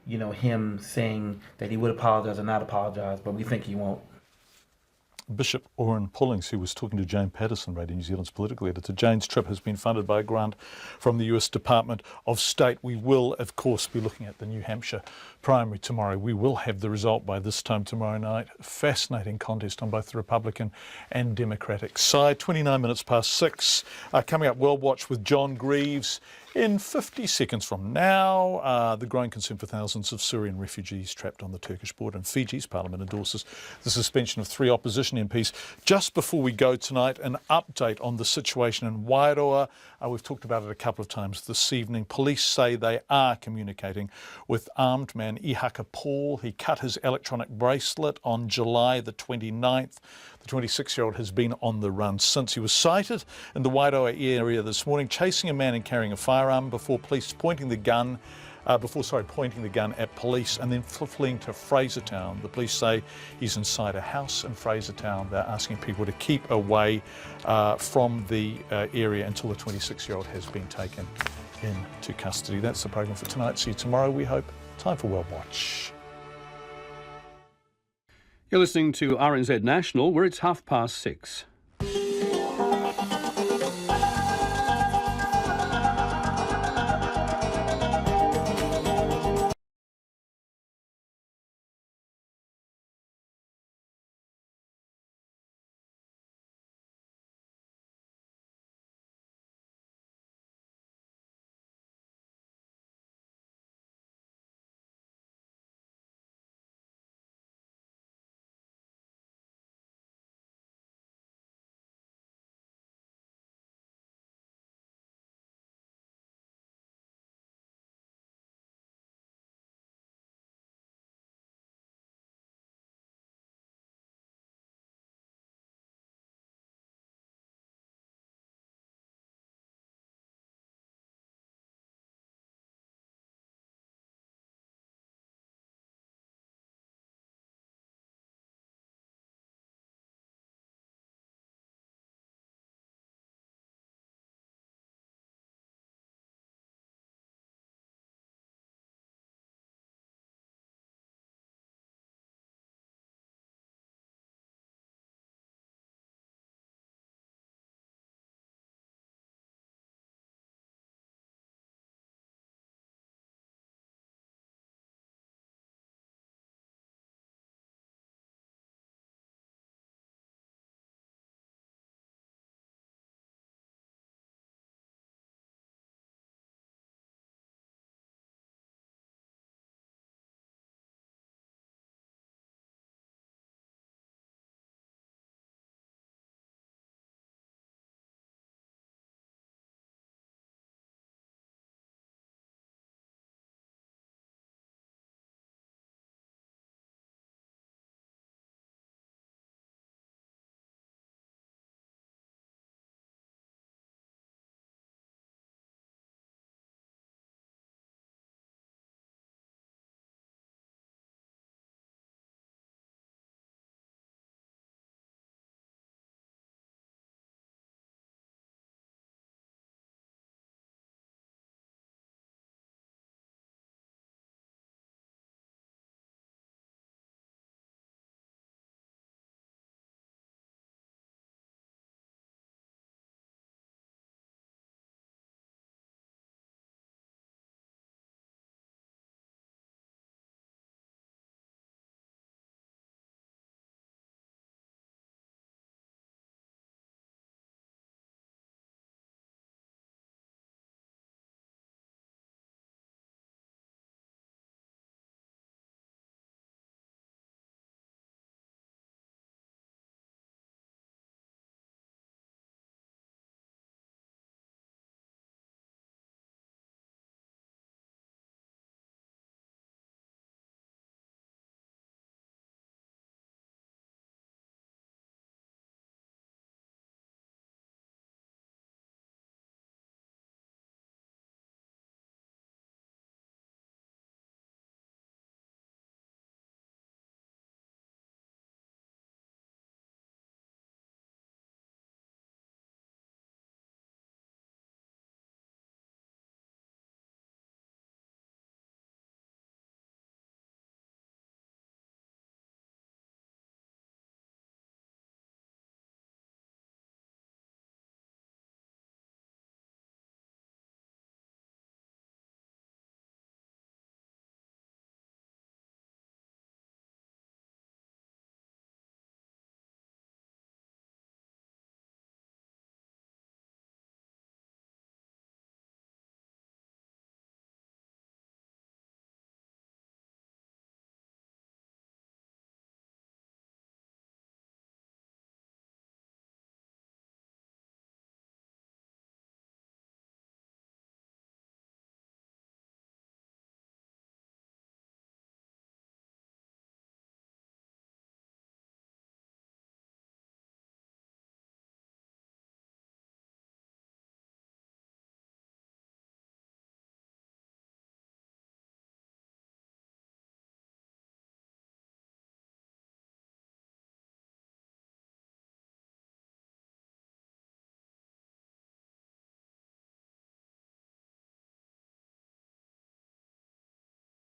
him saying that he would apologize or not apologize, but we think he won't. Bishop Oren Pullings, who was talking to Jane Patterson, Radio New Zealand's political editor. Jane's trip has been funded by a grant from the US Department of State. We will, of course, be looking at the New Hampshire primary tomorrow. We will have the result by this time tomorrow night. Fascinating contest on both the Republican and Democratic side. 29 minutes past 6. Coming up, World Watch with John Greaves. In 50 seconds from now, the growing concern for thousands of Syrian refugees trapped on the Turkish border, and Fiji's parliament endorses the suspension of 3 opposition MPs. Just before we go tonight, an update on the situation in Wairoa. We've talked about it a couple of times this evening. Police say they are communicating with armed man Ihaka Paul. He cut his electronic bracelet on July the 29th. The 26-year-old has been on the run since. He was sighted in the Wairoa area this morning, chasing a man and carrying a firearm before police pointing the gun at police and then fleeing to Frasertown. The police say he's inside a house in Frasertown. They're asking people to keep away from the area until the 26-year-old has been taken into custody. That's the program for tonight. See you tomorrow, we hope. Time for World Watch. You're listening to RNZ National, where it's 6:30.